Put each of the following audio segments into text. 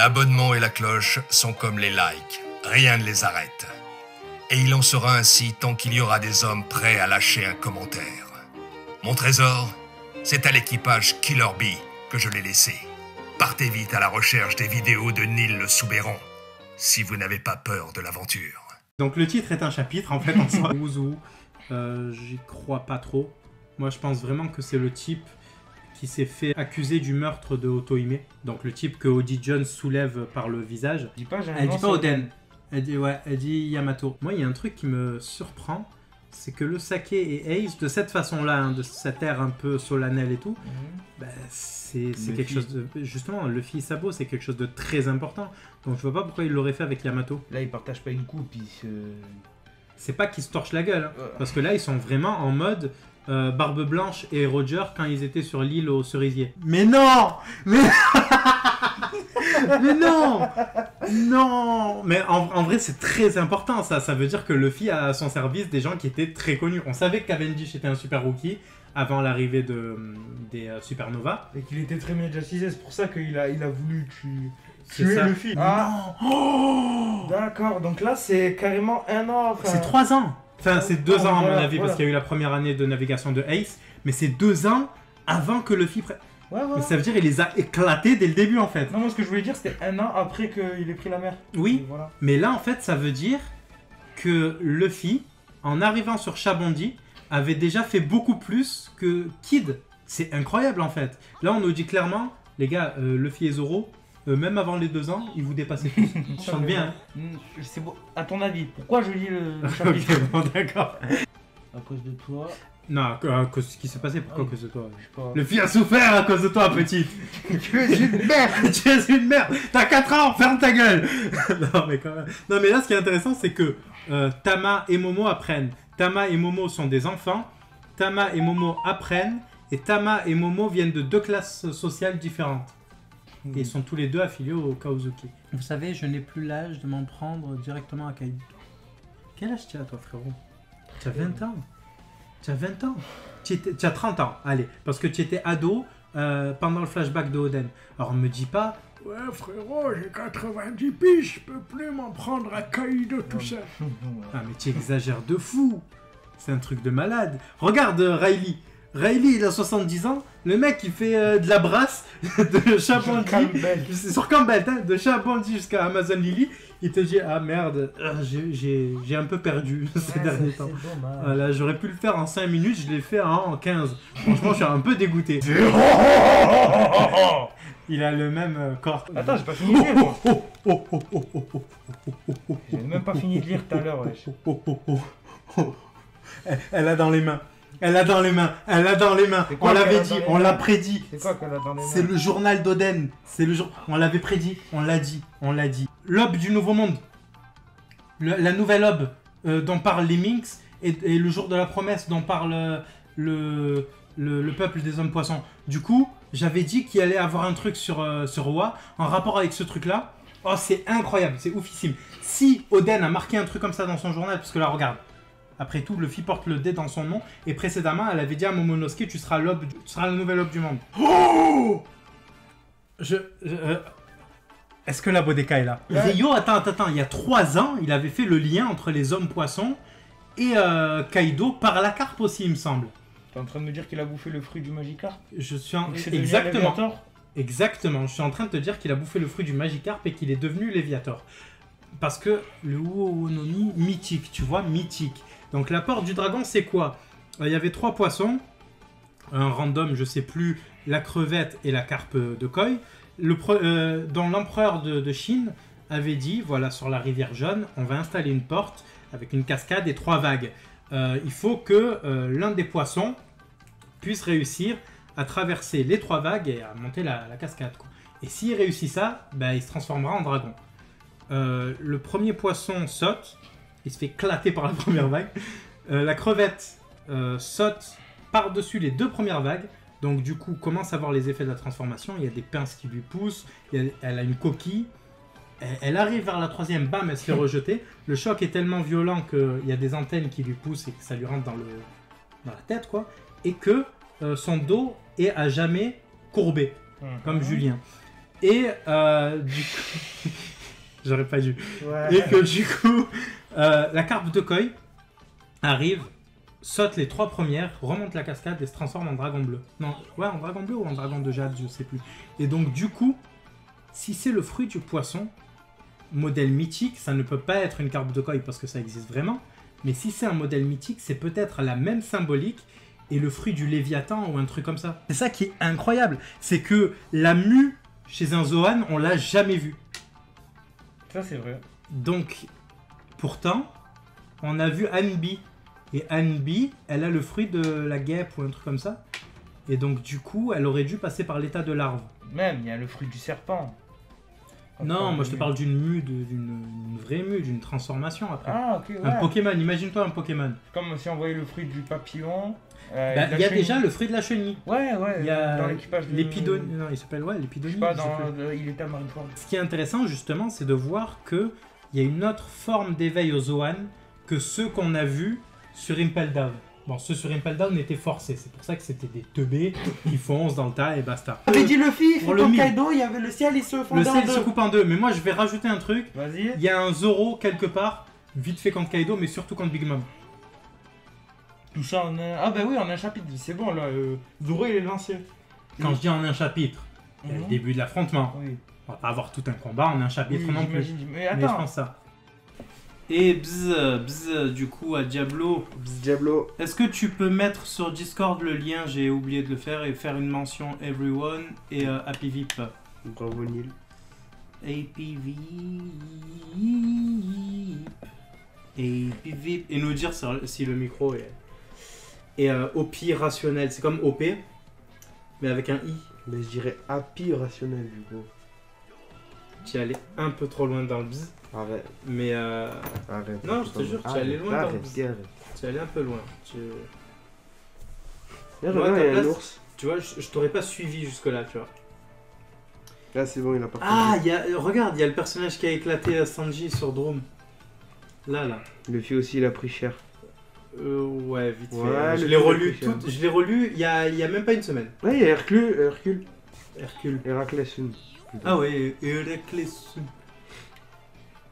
L'abonnement et la cloche sont comme les likes, rien ne les arrête. Et il en sera ainsi tant qu'il y aura des hommes prêts à lâcher un commentaire. Mon trésor, c'est à l'équipage Killer Bee que je l'ai laissé. Partez vite à la recherche des vidéos de Neil le Soubéran, si vous n'avez pas peur de l'aventure. Donc le titre est un chapitre en fait en soi. Ouzou, j'y crois pas trop. Moi je pense vraiment que c'est le type qui s'est fait accuser du meurtre de Otohime. Donc le type que Oji Jones soulève par le visage. Elle dit pas Oden. Elle dit Yamato. Moi il y a un truc qui me surprend, c'est que le saké et Ace, de cette façon-là, hein, de cet air un peu solennel et tout, bah, c'est quelque chose de... Justement, Luffy et Sabo, c'est quelque chose de très important. Donc je vois pas pourquoi il l'aurait fait avec Yamato. Là, ils partagent pas une coupe, ils se... C'est pas qu'ils se torchent la gueule, hein, parce que là, ils sont vraiment en mode Barbe Blanche et Roger quand ils étaient sur l'île aux cerisiers. Mais non mais... Mais non non. Mais en vrai, c'est très important, ça. Ça veut dire que Luffy a à son service des gens qui étaient très connus. On savait que Cavendish était un super rookie avant l'arrivée des Supernova. Et qu'il était très médiatisé, c'est pour ça qu'il a voulu tuer ça. Luffy. Ah Oh d'accord, donc là, c'est carrément 1 an. Enfin... C'est 3 ans. Enfin, c'est 2 ans à mon avis, voilà. parce qu'il y a eu la première année de navigation de Ace. Mais c'est 2 ans avant que Luffy... Mais ça veut dire qu'il les a éclatés dès le début en fait. Non, moi ce que je voulais dire c'était 1 an après qu'il ait pris la mer. Oui, voilà. Mais là en fait ça veut dire que Luffy, en arrivant sur Shabondi, avait déjà fait beaucoup plus que Kid. C'est incroyable en fait. Là on nous dit clairement, les gars, Luffy et Zoro, même avant les 2 ans, ils vous dépassaient tous. Je chante bien hein. C'est beau. À ton avis, pourquoi je lis le chapitre? Ok, bon d'accord. À cause de toi. Non, à cause de ce qui s'est passé, pourquoi à cause de toi? Je sais pas. Luffy a souffert à cause de toi, petite. Tu es une merde. Tu es une merde. T'as 4 ans, ferme ta gueule. Non mais quand même. Non mais là ce qui est intéressant c'est que Tama et Momo apprennent. Tama et Momo sont des enfants. Tama et Momo apprennent. Et Tama et Momo viennent de 2 classes sociales différentes. Et ils sont tous les 2 affiliés au Kaozuki. Vous savez, je n'ai plus l'âge de m'en prendre directement à Kaido. Quel âge tu as toi frérot? Tu as 20 ans. Tu as 20 ans. Tu as 30 ans, allez. Parce que tu étais ado pendant le flashback de Oden. Alors me dis pas, ouais frérot, j'ai 90 piges, je peux plus m'en prendre à Kaido tout seul. Ah mais tu exagères de fou. C'est un truc de malade. Regarde Riley. Riley il a 70 ans. Le mec il fait de la brasse de Shabondi sur Campbell, hein, de Shabondi jusqu'à Amazon Lily. Il te dit ah merde, j'ai un peu perdu ces derniers temps. Voilà, j'aurais pu le faire en 5 minutes, je l'ai fait en 15. Franchement, je suis un peu dégoûté. Il a le même corps. Attends, j'ai pas fini de lire. J'ai même pas fini de lire tout à l'heure. Elle a dans les mains. Elle a dans les mains, elle a dans les mains. On l'avait dit, on l'a prédit. C'est quoi qu'elle a dans les mains? C'est le journal d'Oden. C'est le jour. On l'avait prédit, on l'a dit, on l'a dit. L'aube du nouveau monde. La nouvelle aube dont parlent les Minx et le jour de la promesse dont parle le peuple des hommes poissons. Du coup, j'avais dit qu'il allait avoir un truc sur Oa en rapport avec ce truc-là. Oh, c'est incroyable, c'est oufissime. Si Oden a marqué un truc comme ça dans son journal, parce que là, regarde. Après tout, Luffy porte le D dans son nom. Et précédemment, elle avait dit à Momonosuke, tu seras la nouvelle aube du monde. Oh Est-ce que la Bodeka est là? Ouais. Rio, attends. Il y a 3 ans, il avait fait le lien entre les hommes poissons et Kaido par la carpe aussi, il me semble. T'es en train de me dire qu'il a bouffé le fruit du Magikarp? Je suis en... Exactement. Je suis en train de te dire qu'il a bouffé le fruit du Magikarp et qu'il est devenu Léviator. Parce que le Uo-Onomi, mythique, tu vois, mythique. Donc la porte du dragon, c'est quoi? Il y avait 3 poissons, un random, je sais plus, la crevette et la carpe de Koi, dont l'empereur de Chine avait dit, voilà, sur la rivière jaune, on va installer une porte avec une cascade et 3 vagues. Il faut que l'un des poissons puisse réussir à traverser les 3 vagues et à monter la cascade, quoi. Et s'il réussit ça, bah, il se transformera en dragon. Le premier poisson saute, il se fait éclater par la première vague. La crevette saute par-dessus les 2 premières vagues, donc du coup commence à voir les effets de la transformation. Il y a des pinces qui lui poussent, elle a une coquille. Elle arrive vers la 3e, bam, elle se fait rejeter. Le choc est tellement violent qu'il y a des antennes qui lui poussent et que ça lui rentre dans la tête, quoi. Et que son dos est à jamais courbé, comme Julien. Et du coup... J'aurais pas dû. Ouais. Et que du coup, la carpe de Koi arrive, saute les 3 premières, remonte la cascade et se transforme en dragon bleu. Non, ouais, en dragon bleu ou en dragon de jade, je sais plus. Et donc du coup, si c'est le fruit du poisson, modèle mythique, ça ne peut pas être une carpe de Koi parce que ça existe vraiment. Mais si c'est un modèle mythique, c'est peut-être la même symbolique et le fruit du Léviathan ou un truc comme ça. C'est ça qui est incroyable, c'est que la mue chez un Zoan, on l'a jamais vue. Ça, c'est vrai. Donc, pourtant, on a vu Anbi. Et Anbi, elle a le fruit de la guêpe ou un truc comme ça. Et donc, du coup, elle aurait dû passer par l'état de larve. Même, il y a le fruit du serpent. Non, moi je te parle d'une mue, d'une vraie mue, d'une transformation après. Ah, ok, ouais. Un Pokémon, imagine-toi un Pokémon. Comme si on voyait le fruit du papillon. Bah, il y a déjà le fruit de la chenille. Ouais, ouais, Il y a dans l'équipage de... l'épidonie. Non, il s'appelle l'épidonie. Je sais pas, je sais dans... plus. il était à Marineford. Ce qui est intéressant justement, c'est de voir qu'il y a une autre forme d'éveil aux Zoan que ceux qu'on a vus sur Impel Down. Bon, ceux sur Impel Down étaient forcés, c'est pour ça que c'était des teubés qui foncent dans le tas et basta. J'avais dit Luffy, Pour le dans mille. Kaido, il y avait le ciel, il se Le fondait en ciel deux. se coupe en deux, mais moi je vais rajouter un truc. Vas-y. Il y a un Zoro quelque part, vite fait contre Kaido, mais surtout contre Big Mom. Tout ça en un... Ah bah oui, en un chapitre, c'est bon là. Zoro, il est lancé. Quand je dis en un chapitre, il y a le début de l'affrontement. Oui. On va pas avoir tout un combat en un chapitre Oui, non plus. j'imagine. Mais Mais je attends. pense ça. Et bzz, du coup à Diablo, Diablo. est-ce que tu peux mettre sur Discord le lien, j'ai oublié de le faire, et faire une mention Everyone et Happy Vip. Bravo Nil. Happy Vip. Et nous dire si le micro est OP rationnel. C'est comme OP, mais avec un I. Mais je dirais happy rationnel du coup. Tu es allé un peu trop loin dans le bzz, Arrête, mais arrête. non, je te jure, tu es allé loin dans le Arrête, bzz. arrête. Tu es allé un peu loin. Là, Moi, à regarde, ta il y a un place- ours. Tu vois, je t'aurais pas suivi jusque-là, tu vois. Là, c'est bon, il a pas Ah, regarde, il y a le personnage qui a éclaté à Sanji sur Drome. Là. Luffy aussi, il a pris cher. Ouais, vite fait. Ouais, Je le l'ai truc relu officiel. je l'ai relu il y a même pas une semaine. Ouais, il y a Hercule. Hercule. Héraclès. Ah ouais, Héraclès.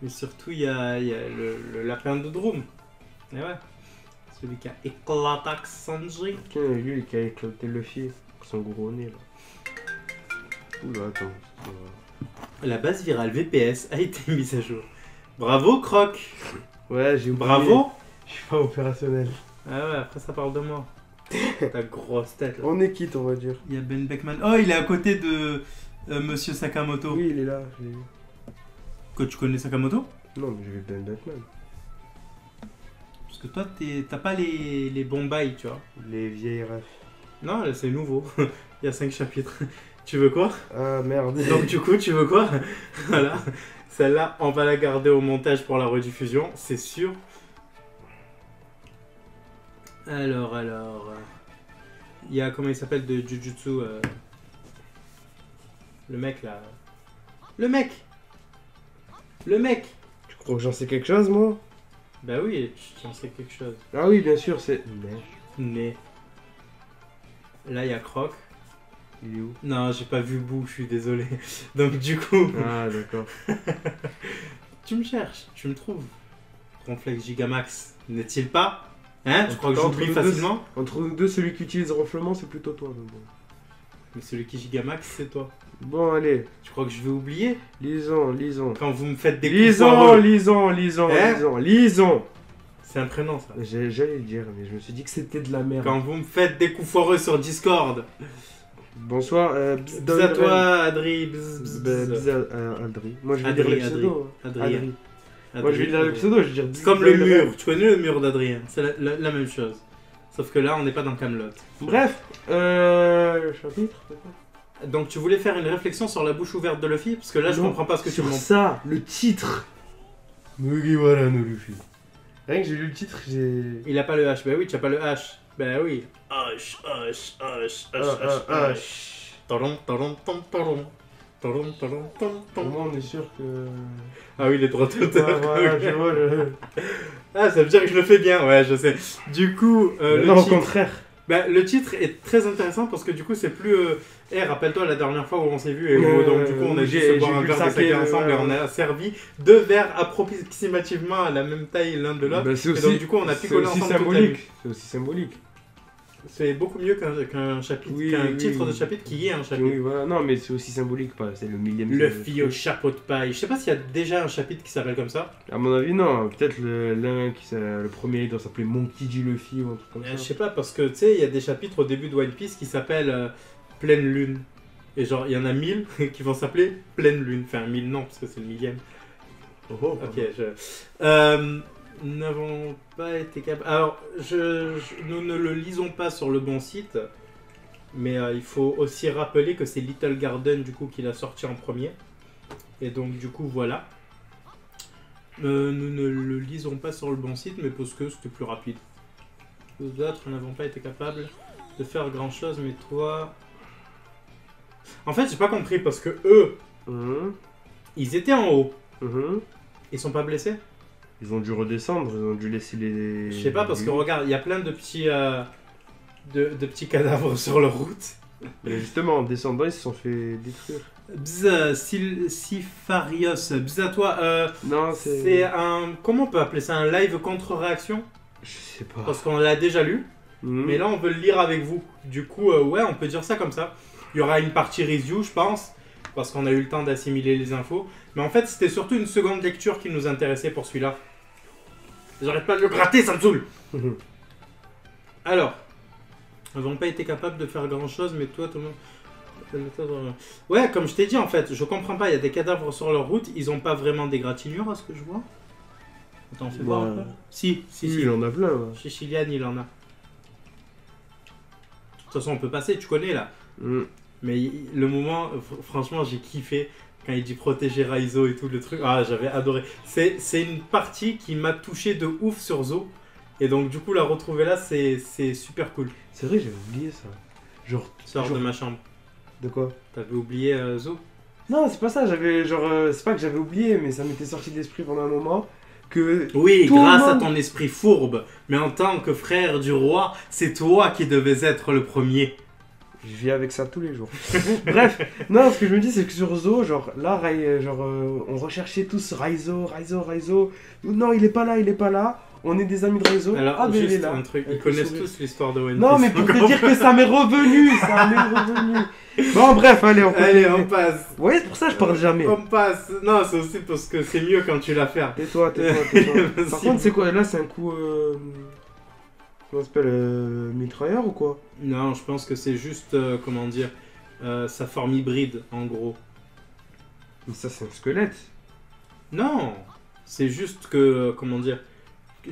Mais surtout, il y a le lapin de Drome. Et ouais. Celui qui a éclaté Sanji. Tiens, lui qui a éclaté Luffy. Son gros nez là. Oula, attends. La base virale VPS a été mise à jour. Bravo, Croc. Ouais, j'ai oublié. Bravo. Je suis pas opérationnel. Ah ouais, après ça parle de moi. Ta grosse tête là. On est quitte, on va dire. Il y a Ben Beckman. Oh, il est à côté de Monsieur Sakamoto. Oui, il est là. je l'ai vu. Que tu connais Sakamoto? Non, mais j'ai vu Ben Batman. Parce que toi, t'as pas les bons bails, tu vois. Les vieilles refs. Non, là, c'est nouveau. Il y a 5 chapitres. Tu veux quoi? Ah merde. Donc, du coup, tu veux quoi? Voilà. Celle-là, on va la garder au montage pour la rediffusion, c'est sûr. Alors. Il y a, comment il s'appelle, de Jujutsu. Le mec, là. Le mec! Tu crois que j'en sais quelque chose, moi? Bah oui, tu en sais quelque chose. Ah oui, bien sûr, c'est. Mais. Là, il y a Croc. Il est où? Non, j'ai pas vu Boo, je suis désolé. Donc, du coup, Ah, d'accord. tu me cherches, tu me trouves. Ronflex Gigamax, n'est-il pas? Hein? Tu crois que Entre j'oublie nous deux, facilement? Entre nous deux, celui qui utilise ronflement, c'est plutôt toi. Mais bon. Mais celui qui Gigamax, c'est toi. Bon, allez, Tu crois que je vais oublier? lisons. Quand vous me faites des coups Lisons, foireux. lisons. Hein? C'est un prénom, ça. J'allais le dire, mais je me suis dit que c'était de la merde. Quand vous me faites des coups foireux sur Discord. Bonsoir, Bis à toi, Adri. Bis. Adri. Moi, je vais Adri, dire le pseudo. Adri. Moi, je vais dire le pseudo, je vais dire. Comme le mur. Tu connais le mur d'Adrien? C'est la même chose. Sauf que là, on n'est pas dans Camelot. Bref, chapitre. Donc tu voulais faire une réflexion sur la bouche ouverte de Luffy? Parce que là, je Non, comprends pas ce que tu sur me montres. ça, le titre. Mugiwara no Luffy. Rien que j'ai lu le titre, j'ai. Il a pas le H. Bah oui, tu as pas le H. Bah oui. H. Taron, taron, taron, taron. Taron, taron, taron, Au taron. moins, on est sûr que. Ah oui, les droits d'auteur. Voilà, je vois. Ah, ça veut dire que je le fais bien. Ouais, je sais. Du coup, Non, au titre, contraire. Bah, le titre est très intéressant parce que du coup c'est plus... rappelle-toi la dernière fois où on s'est vu et où donc du coup on a dû se boire un verre de saké ensemble et on a servi 2 verres approximativement à la même taille l'un de l'autre. Bah, c'est Et aussi, donc du coup on a picolé c'est aussi ensemble toute la nuit. symbolique. C'est aussi symbolique. C'est beaucoup mieux qu'un chapitre, Oui, qu'un oui, titre de oui. chapitre qui est un chapitre. Oui, voilà. Non, mais c'est aussi symbolique, pas. C'est le millième. Le fille au chapeau de paille. Je sais pas s'il y a déjà un chapitre qui s'appelle comme ça. À mon avis, non. Peut-être le premier doit s'appeler Monkey D. Luffy ou un truc comme Je ça. sais pas parce que tu sais il y a des chapitres au début de One Piece qui s'appellent Pleine Lune. Et genre il y en a 1000 qui vont s'appeler Pleine Lune. Enfin 1000 non parce que c'est le millième. Oh, Ok, nous n'avons pas été capables. Alors, nous ne le lisons pas sur le bon site, mais il faut aussi rappeler que c'est Little Garden du coup qui l'a sorti en premier. Et donc du coup voilà. Nous ne le lisons pas sur le bon site, mais parce que c'était plus rapide. Nous autres n'avons pas été capables de faire grand chose, mais toi. En fait, j'ai pas compris parce que eux, ils étaient en haut. Ils sont pas blessés? Ils ont dû redescendre, ils ont dû laisser les. Je sais pas parce que regarde, il y a plein de petits de petits cadavres sur leur route. Mais justement, en descendant, ils se sont fait détruire. Sifarios, bzz à toi. Non, C'est un, comment on peut appeler ça, un live contre-réaction? Je sais pas. Parce qu'on l'a déjà lu, mais là on veut le lire avec vous. Du coup, ouais, on peut dire ça comme ça. Il y aura une partie review, je pense, parce qu'on a eu le temps d'assimiler les infos. Mais en fait, c'était surtout une seconde lecture qui nous intéressait pour celui-là. J'arrête pas de le gratter, ça me saoule. Alors, nous n'avons pas été capables de faire grand chose, mais toi, Thomas. Ouais, comme je t'ai dit, en fait, je comprends pas. Il y a des cadavres sur leur route, ils ont pas vraiment des gratinures à ce que je vois. Attends, fais voir un peu. Si, Il en a plein. Ouais. Chez Chilian, il en a. De toute façon, on peut passer, tu connais là. Mais le moment, franchement, j'ai kiffé. Quand il dit protéger Raizo et tout le truc, ah j'avais adoré. C'est une partie qui m'a touché de ouf sur Zo. Et donc du coup la retrouver là c'est super cool. C'est vrai, j'avais oublié ça. Sors de ma chambre. De quoi? T'avais oublié Zo? Non, c'est pas ça, c'est pas que j'avais oublié, mais ça m'était sorti de l'esprit pendant un moment que... Oui, tout grâce le à monde- ton esprit fourbe. Mais en tant que frère du roi, c'est toi qui devais être le premier. Je vis avec ça tous les jours. Bref, non, ce que je me dis, c'est que sur Zo, genre, là, on recherchait tous Raizo. Non, il est pas là. On est des amis de Raizo. Alors ah, mais il est juste là. un truc, ils Avec le connaissent sourire. tous l'histoire de One Piece. Non, mais pour te dire que ça m'est revenu. Bon, bref, allez, on Allez, continue. on passe. Ouais, c'est pour ça que je parle jamais. On passe. Non, c'est aussi parce que c'est mieux quand tu l'as fait. Tais-toi. Merci. Par contre, c'est quoi? Là, c'est un coup... Comment ça s'appelle? Mitrailleur ou quoi? Non, je pense que c'est juste, comment dire, sa forme hybride, en gros. Mais ça, c'est un squelette. Non, c'est juste que, comment dire,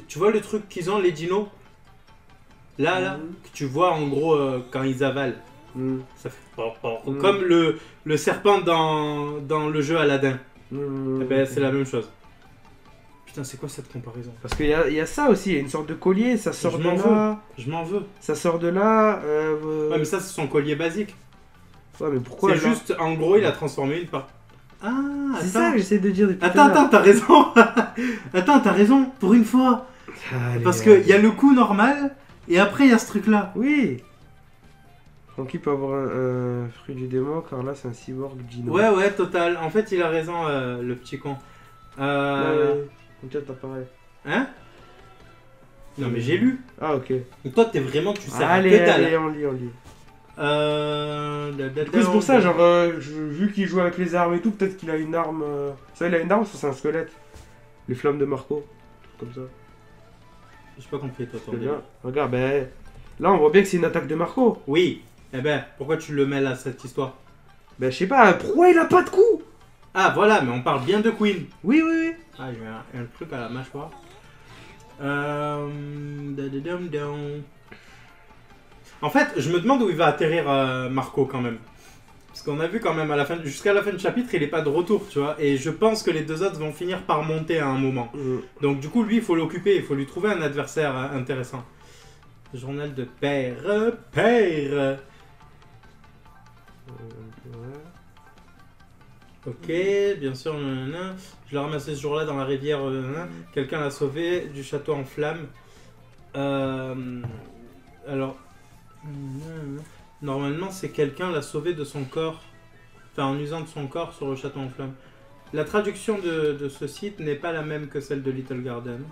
tu vois le truc qu'ils ont, les dinos? Là, que tu vois en gros quand ils avalent. Ça fait comme le serpent dans le jeu Aladdin. Eh ben, c'est la même chose. Putain, c'est quoi cette comparaison? Parce qu'il y a ça aussi, il y a une sorte de collier, ça sort Je de m'en là. Je m'en veux. Ça sort de là. Ouais, mais ça, c'est son collier basique. Ouais, mais pourquoi C'est là juste, en gros, il a transformé une part. Ah, C'est attends. ça que j'essaie de dire depuis tout à Attends, l'heure. t'as raison. Attends, t'as raison, pour une fois. Allez, Parce allez. qu'il y a le coup normal, et après, il y a ce truc-là. Oui. Donc il peut avoir un fruit du démon, car là c'est un cyborg dino. Ouais, total. En fait, il a raison, le petit con. Comme ça, t'as pareil. Hein? Non, mais j'ai lu. Ah, ok. Donc toi, t'es vraiment, tu sais Allez, que dalle. allez, on lit. Du coup, c'est pour ça, genre, vu qu'il joue avec les armes et tout, peut-être qu'il a une arme. Ça, il a une arme, ça c'est un squelette. Les flammes de Marco. Comme ça. J'ai pas compris, toi, ton C'est délire. bien. Regarde, ben. Là, on voit bien que c'est une attaque de Marco. Oui. Eh ben, pourquoi tu le mêles à cette histoire? Ben, je sais pas, pourquoi il a pas de coup? Ah, voilà, mais on parle bien de Queen. Oui. Ah, j'ai un truc à la mâchoire. En fait, je me demande où il va atterrir Marco quand même. Parce qu'on a vu quand même à la fin, jusqu'à la fin du chapitre, il est pas de retour, tu vois. Et je pense que les deux autres vont finir par monter à un moment. Donc du coup, lui, il faut l'occuper, il faut lui trouver un adversaire intéressant. Journal de père. Ok, bien sûr, nanana. Je l'ai ramassé ce jour-là dans la rivière. Quelqu'un l'a sauvé du château en flammes. Alors, Normalement, c'est quelqu'un l'a sauvé de son corps. Enfin, en usant de son corps sur le château en flammes. La traduction de ce site n'est pas la même que celle de Little Garden.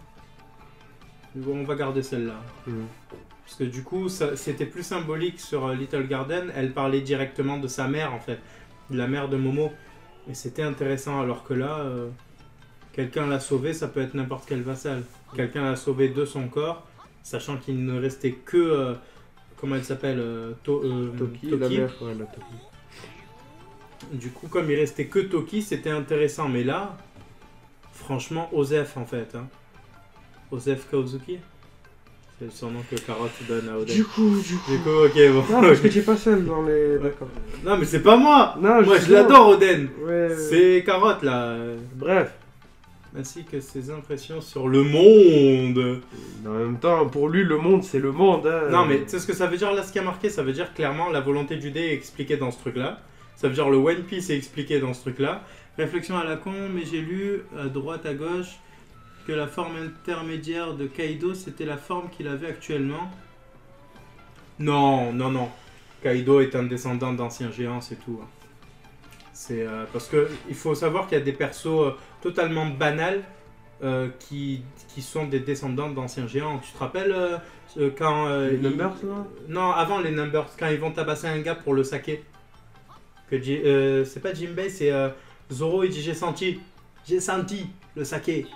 Bon, on va garder celle-là. Parce que du coup, c'était plus symbolique sur Little Garden. Elle parlait directement de sa mère, en fait. De la mère de Momo. Et c'était intéressant, alors que là, quelqu'un l'a sauvé, ça peut être n'importe quel vassal. Quelqu'un l'a sauvé de son corps, sachant qu'il ne restait que... comment elle s'appelle Toki, la mère, ouais, la Toki. Du coup, comme il restait que Toki, c'était intéressant. Mais là, franchement, Osef, en fait. Hein. Osef Kaozuki. C'est le surnom que Carotte donne à Oden. Du coup, ok, bon. Non, parce que tu es pas seul dans les... D'accord. Non, mais c'est pas moi. Non, Moi, je l'adore, Oden. Ouais. C'est Carotte, là. Bref. Ainsi que ses impressions sur le monde. En même temps, pour lui, le monde, c'est le monde. Hein. Non, mais tu sais ce que ça veut dire, là, ce qui a marqué? Ça veut dire clairement la volonté du dé est expliquée dans ce truc-là. Ça veut dire le One Piece est expliqué dans ce truc-là. Réflexion à la con, mais j'ai lu à droite, à gauche, que la forme intermédiaire de Kaido, c'était la forme qu'il avait actuellement. Non. Kaido est un descendant d'anciens géants, c'est tout. C'est parce que il faut savoir qu'il y a des persos totalement banals qui sont des descendants d'anciens géants. Tu te rappelles quand... les Numbers, là? Non, avant les Numbers, quand ils vont tabasser un gars pour le saké. C'est pas Jinbei, c'est Zoro, il dit j'ai senti le saké.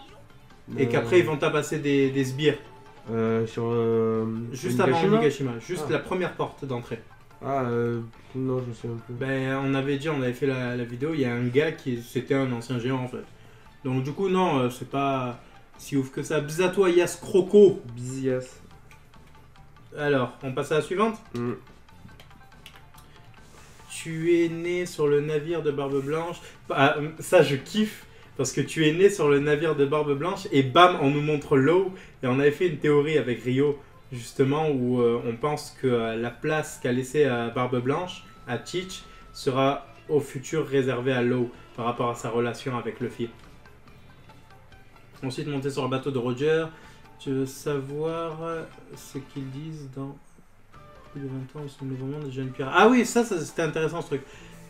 Et qu'après ils vont tabasser des sbires. Juste avant Onigashima, juste la première porte d'entrée. Non, je sais un peu. Ben, on avait fait la vidéo, il y a un gars c'était un ancien géant en fait. Donc du coup, non, c'est pas si ouf que ça. Bisato Ayas Croco. Bizias. Alors, on passe à la suivante. Tu es né sur le navire de Barbe Blanche. Ça, je kiffe. Parce que tu es né sur le navire de Barbe Blanche et bam, on nous montre l'eau. Et on avait fait une théorie avec Rio, justement, où on pense que la place qu'a laissée à Barbe Blanche, à Teach, sera au futur réservée à l'eau par rapport à sa relation avec Luffy. Ensuite, monter sur le bateau de Roger. Tu veux savoir ce qu'ils disent dans plus de 20 ans, ils sont nouveau monde des jeunes pirates. Ah oui, ça c'était intéressant ce truc.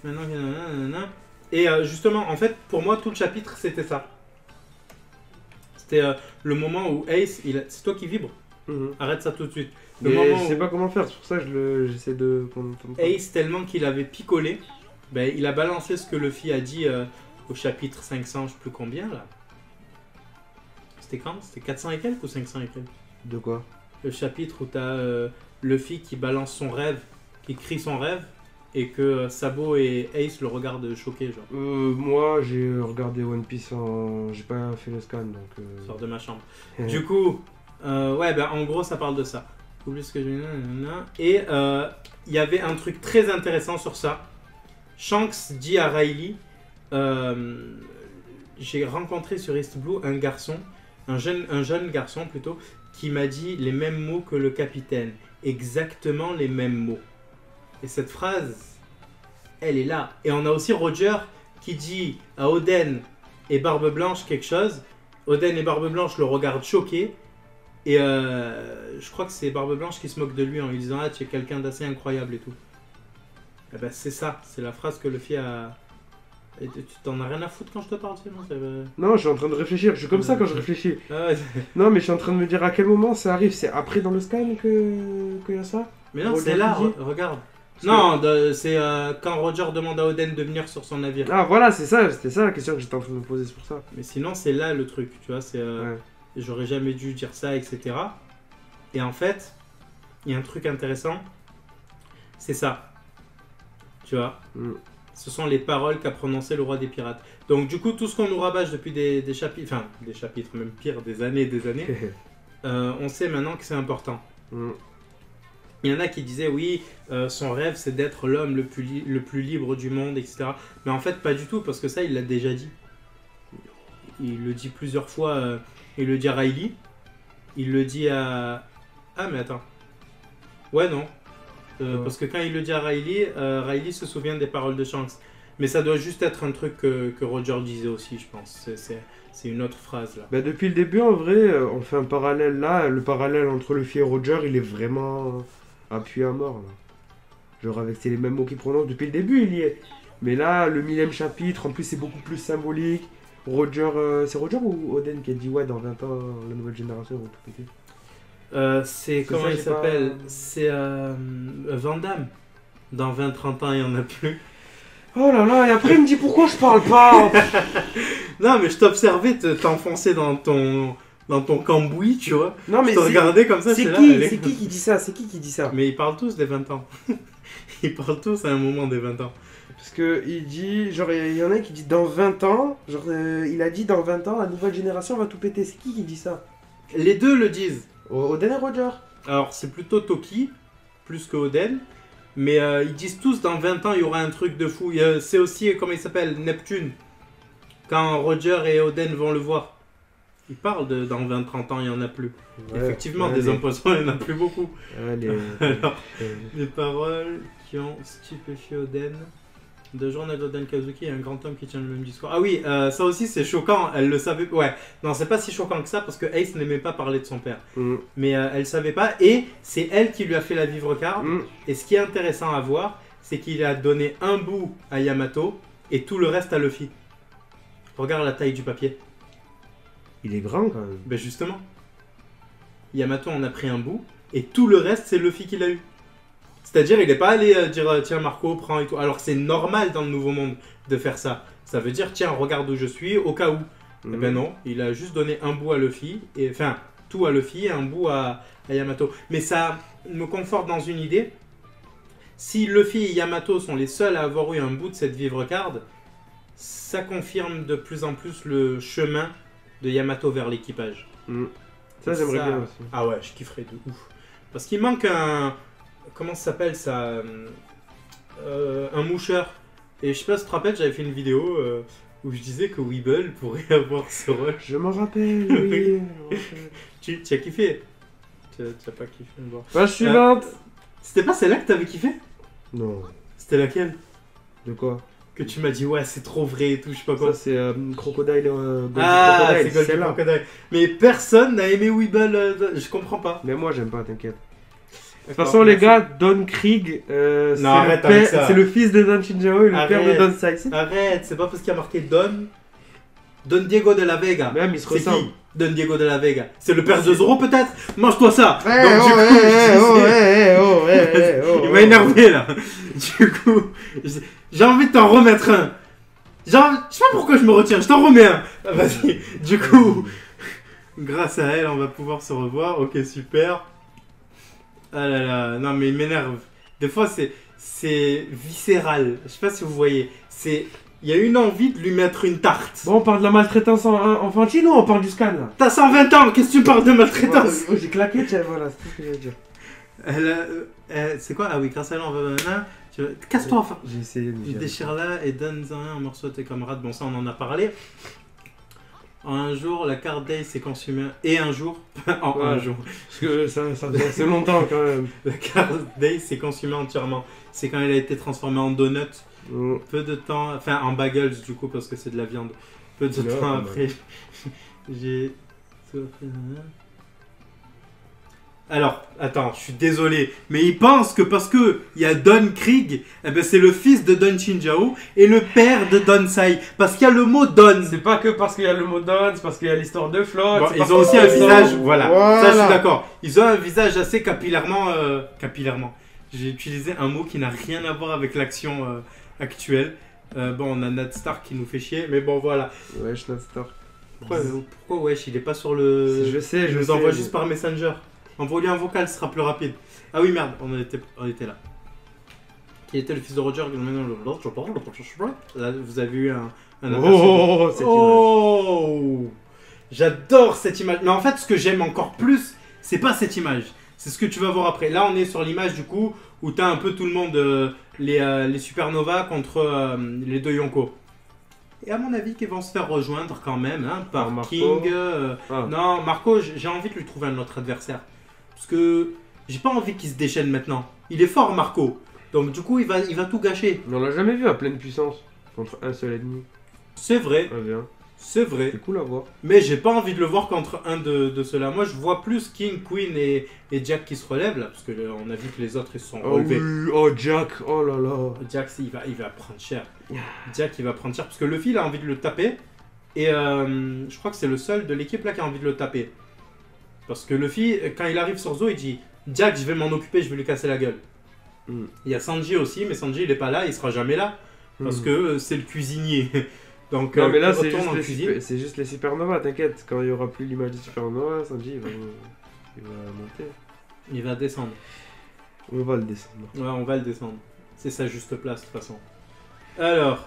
Maintenant, et justement, en fait, pour moi, tout le chapitre, c'était ça. C'était le moment où Ace, c'est toi qui vibre. Arrête ça tout de suite. Mais je sais pas comment faire, c'est pour ça que j'essaie de... Ace, tellement qu'il avait picolé, ben, il a balancé ce que Luffy a dit au chapitre 500, je sais plus combien, là. C'était quand? C'était 400 et quelques ou 500 et quelques? De quoi? Le chapitre où t'as Luffy qui balance son rêve, qui crie son rêve, et que Sabo et Ace le regardent choqués, genre. Moi, j'ai regardé One Piece j'ai pas fait le scan, donc... Sors de ma chambre. Du coup, ouais, ben en gros, ça parle de ça. Oublie ce que j'ai... Et il y avait un truc très intéressant sur ça. Shanks dit à Riley, j'ai rencontré sur East Blue un garçon, un jeune garçon plutôt, qui m'a dit les mêmes mots que le capitaine. Exactement les mêmes mots. Et cette phrase, elle est là. Et on a aussi Roger qui dit à Oden et Barbe Blanche quelque chose. Oden et Barbe Blanche le regardent choqués. Et je crois que c'est Barbe Blanche qui se moque de lui en lui disant « Ah, tu es quelqu'un d'assez incroyable et tout ». Et ben c'est ça, c'est la phrase que Luffy a... Et tu t'en as rien à foutre quand je te parle, non, je suis en train de réfléchir, je suis comme ça quand je réfléchis. Ah ouais. Non, mais je suis en train de me dire à quel moment ça arrive. C'est après dans le scan qu'il y a ça? Mais non, Roger c'est là, qui dit regarde. Non, c'est quand Roger demande à Oden de venir sur son navire. Ah voilà, c'était ça la question que j'étais en train de me poser, c'est pour ça. Mais sinon, c'est là le truc, tu vois, c'est... Ouais. J'aurais jamais dû dire ça, etc. Et en fait, il y a un truc intéressant, c'est ça. Tu vois Ce sont les paroles qu'a prononcées le roi des pirates. Donc du coup, tout ce qu'on nous rabâche depuis des chapitres, enfin des chapitres, même pire, des années et des années, on sait maintenant que c'est important. Il y en a qui disaient, oui, son rêve c'est d'être l'homme le plus libre du monde, etc. Mais en fait, pas du tout, parce que ça, il l'a déjà dit. Il le dit plusieurs fois, il le dit à Riley, il le dit à... Ah, mais attends. Ouais, non. Parce que quand il le dit à Riley, Riley se souvient des paroles de Shanks. Mais ça doit juste être un truc que Roger disait aussi, je pense. C'est une autre phrase, là. Bah, depuis le début, en vrai, on fait un parallèle là. Le parallèle entre Luffy et Roger, il est vraiment... appuyé à mort. Là. Genre avec c'est les mêmes mots qu'il prononce depuis le début, il y est. Mais là, le 1000e chapitre, en plus c'est beaucoup plus symbolique. Roger, c'est Roger ou Oden qui a dit ouais dans 20 ans la nouvelle génération va tout péter. C'est comment ça, il j'ai s'appelle pas- C'est Van Damme. Dans 20-30 ans, il n'y en a plus. Oh là là, et après il me dit pourquoi je parle pas. Non, mais je t'observais t'enfoncer dans ton cambouis, tu vois. Non mais Je te regardais comme ça, c'est là, qui, elle est- c'est qui dit ça? C'est qui dit ça? Mais ils parlent tous des 20 ans. Ils parlent tous à un moment des 20 ans. Parce que il dit, genre il y en a un qui dit dans 20 ans, genre il a dit dans 20 ans la nouvelle génération va tout péter. C'est qui dit ça? Les deux le disent. Oden et Roger. Alors, c'est plutôt Toki, plus que Oden. Mais ils disent tous dans 20 ans, il y aura un truc de fou. C'est aussi, comment il s'appelle, Neptune. Quand Roger et Oden vont le voir. Ils parlent de dans 20-30 ans, il n'y en a plus. Ouais, Effectivement, ouais, des les- imposants, il n'y en a plus beaucoup. ouais, les- Alors, euh, les paroles qui ont stupéfié Oden. De journal d'Oden Kazuki, il y a un grand homme qui tient le même discours. Ah oui, ça aussi c'est choquant, elle le savait. Ouais, non, c'est pas si choquant que ça parce que Ace n'aimait pas parler de son père. Mais elle savait pas et c'est elle qui lui a fait la vivre carte. Et ce qui est intéressant à voir, c'est qu'il a donné un bout à Yamato et tout le reste à Luffy. Regarde la taille du papier. Il est grand quand même. Ben justement, Yamato en a pris un bout et tout le reste c'est Luffy qui l'a eu. C'est-à-dire, il n'est pas allé dire tiens Marco, prends et tout. Alors que c'est normal dans le Nouveau Monde de faire ça. Ça veut dire tiens, regarde où je suis, au cas où. Eh ben non, il a juste donné un bout à Luffy, et, enfin tout à Luffy et un bout à Yamato. Mais ça me conforte dans une idée. Si Luffy et Yamato sont les seuls à avoir eu un bout de cette vivre card, ça confirme de plus en plus le chemin de Yamato vers l'équipage. Ça j'aimerais Ça- bien aussi. Ah ouais, je kifferais de ouf. Parce qu'il manque un... Comment ça s'appelle ça un moucheur. Et je sais pas si tu te rappelles, j'avais fait une vidéo où je disais que Weeble pourrait avoir ce rôle. Je m'en rappelle, oui. je m'en rappelle. Tu as kiffé? Tu as pas kiffé? Bon. Page suivante. C'était pas celle-là que t'avais kiffé? Non. C'était laquelle? De quoi? Que tu m'as dit ouais c'est trop vrai et tout, je sais pas quoi. Ça c'est Crocodile. Goldie Ah, Crocodile, c'est Goldie celle-là. Crocodile. Mais personne n'a aimé Weeble, je comprends pas. Mais moi j'aime pas, t'inquiète. De toute D'accord, façon, les merci. gars, Don Krieg, c'est Non, arrête avec ça. c'est le fils de Don Shinjao et le père de Arrête. Don Saisi. Arrête, c'est pas parce qu'il y a marqué Don Diego de la Vega. Même ils se C'est ressemblent. qui Don Diego de la Vega? C'est le père de Zoro peut-être? Mange-toi ça. Eh, Donc, du oh, coup, oh, il m'a énervé là. Du coup, j'ai envie de t'en remettre un. Je sais pas pourquoi je me retiens, je t'en remets un. Ah, vas-y. Du coup, grâce à elle, on va pouvoir se revoir. Ok, super. Ah là là, non mais il m'énerve. Des fois, c'est viscéral. Je sais pas si vous voyez. Il y a une envie de lui mettre une tarte. Bon, on parle de la maltraitance enfantine ou on parle du scan là? T'as 120 ans, qu'est-ce que tu parles de maltraitance? Ouais, j'ai claqué, tiens, voilà, c'est tout ce que j'allais dire. C'est quoi? Ah oui, grâce à elle, on va... Casse-toi enfin. J'ai essayé, mais j'y arrive Déchire-la et donne-en un morceau à tes camarades. Bon, ça, on en a parlé. En un jour, la carte day s'est consumée. Et un jour. En Ouais. un jour. pas. Parce que ça fait assez longtemps quand même. La carte day s'est consumée entièrement. C'est quand elle a été transformée en donut. Mm. Peu de temps. Enfin, en bagels, du coup, parce que c'est de la viande. Peu de Ouais, temps pas mal. après, j'ai. Alors, attends, je suis désolé, mais il pense que parce que il y a Don Krieg, eh ben c'est le fils de Don Shinjao et le père de Don Sai. Parce qu'il y a le mot Don. C'est pas que parce qu'il y a le mot Don, c'est parce qu'il y a l'histoire de flotte. Bon, c'est ils parce ont aussi qu'il y un a visage, l'histoire- voilà. Ça, je suis d'accord. Ils ont un visage assez capillairement. Capillairement. J'ai utilisé un mot qui n'a rien à voir avec l'action actuelle. Bon, on a Ned Stark qui nous fait chier, mais bon, voilà. Ouais, Schnattstar. Pourquoi wesh, il est pas sur le. Je sais, Il je nous sais. envoie juste par Messenger. Envoie-lui un vocal, ce sera plus rapide. Ah oui, merde, on était là. Qui était le fils de Roger? Là, vous avez eu un aperçu. Oh, cette image. Oh, j'adore cette image. Mais en fait, ce que j'aime encore plus, c'est pas cette image. C'est ce que tu vas voir après. Là, on est sur l'image du coup où t'as un peu tout le monde, les supernovas contre les deux Yonko. Et à mon avis, qu'ils vont se faire rejoindre quand même hein, par Marco. King. Ah. Non, Marco, j'ai envie de lui trouver un autre adversaire. Parce que j'ai pas envie qu'il se déchaîne maintenant. Il est fort, Marco. Donc du coup, il va tout gâcher. Mais on l'a jamais vu à pleine puissance contre un seul ennemi. C'est vrai. 1v1. C'est vrai. C'est cool à voir. Mais j'ai pas envie de le voir contre un de ceux-là. Moi, je vois plus King, Queen et Jack qui se relèvent là, parce que on a vu que les autres ils se sont Oh relevés. oui, oh Jack, oh là là. Jack, il va prendre cher. Jack, il va prendre cher parce que Luffy, il a envie de le taper. Et je crois que c'est le seul de l'équipe là qui a envie de le taper. Parce que Luffy, quand il arrive sur Zo, il dit Jack, je vais m'en occuper, je vais lui casser la gueule. Mm. Il y a Sanji aussi, mais Sanji, il est pas là, il sera jamais là. Parce que c'est le cuisinier. Donc, Non, mais là, il c'est retourne juste, en cuisine. c'est juste les supernovas, t'inquiète. Quand il y aura plus l'image des supernovas, Sanji, il va monter. Il va descendre. On va le descendre. Ouais, on va le descendre. C'est sa juste place, de toute façon. Alors,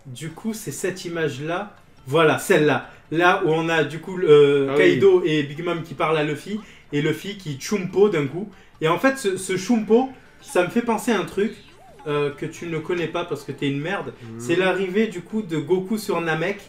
du coup, c'est cette image-là. Voilà, celle-là. Là où on a, du coup, Kaido et Big Mom qui parlent à Luffy. Et Luffy qui chumpo d'un coup. Et en fait, ce chumpo, ça me fait penser à un truc que tu ne connais pas parce que t'es une merde. C'est l'arrivée, du coup, de Goku sur Namek.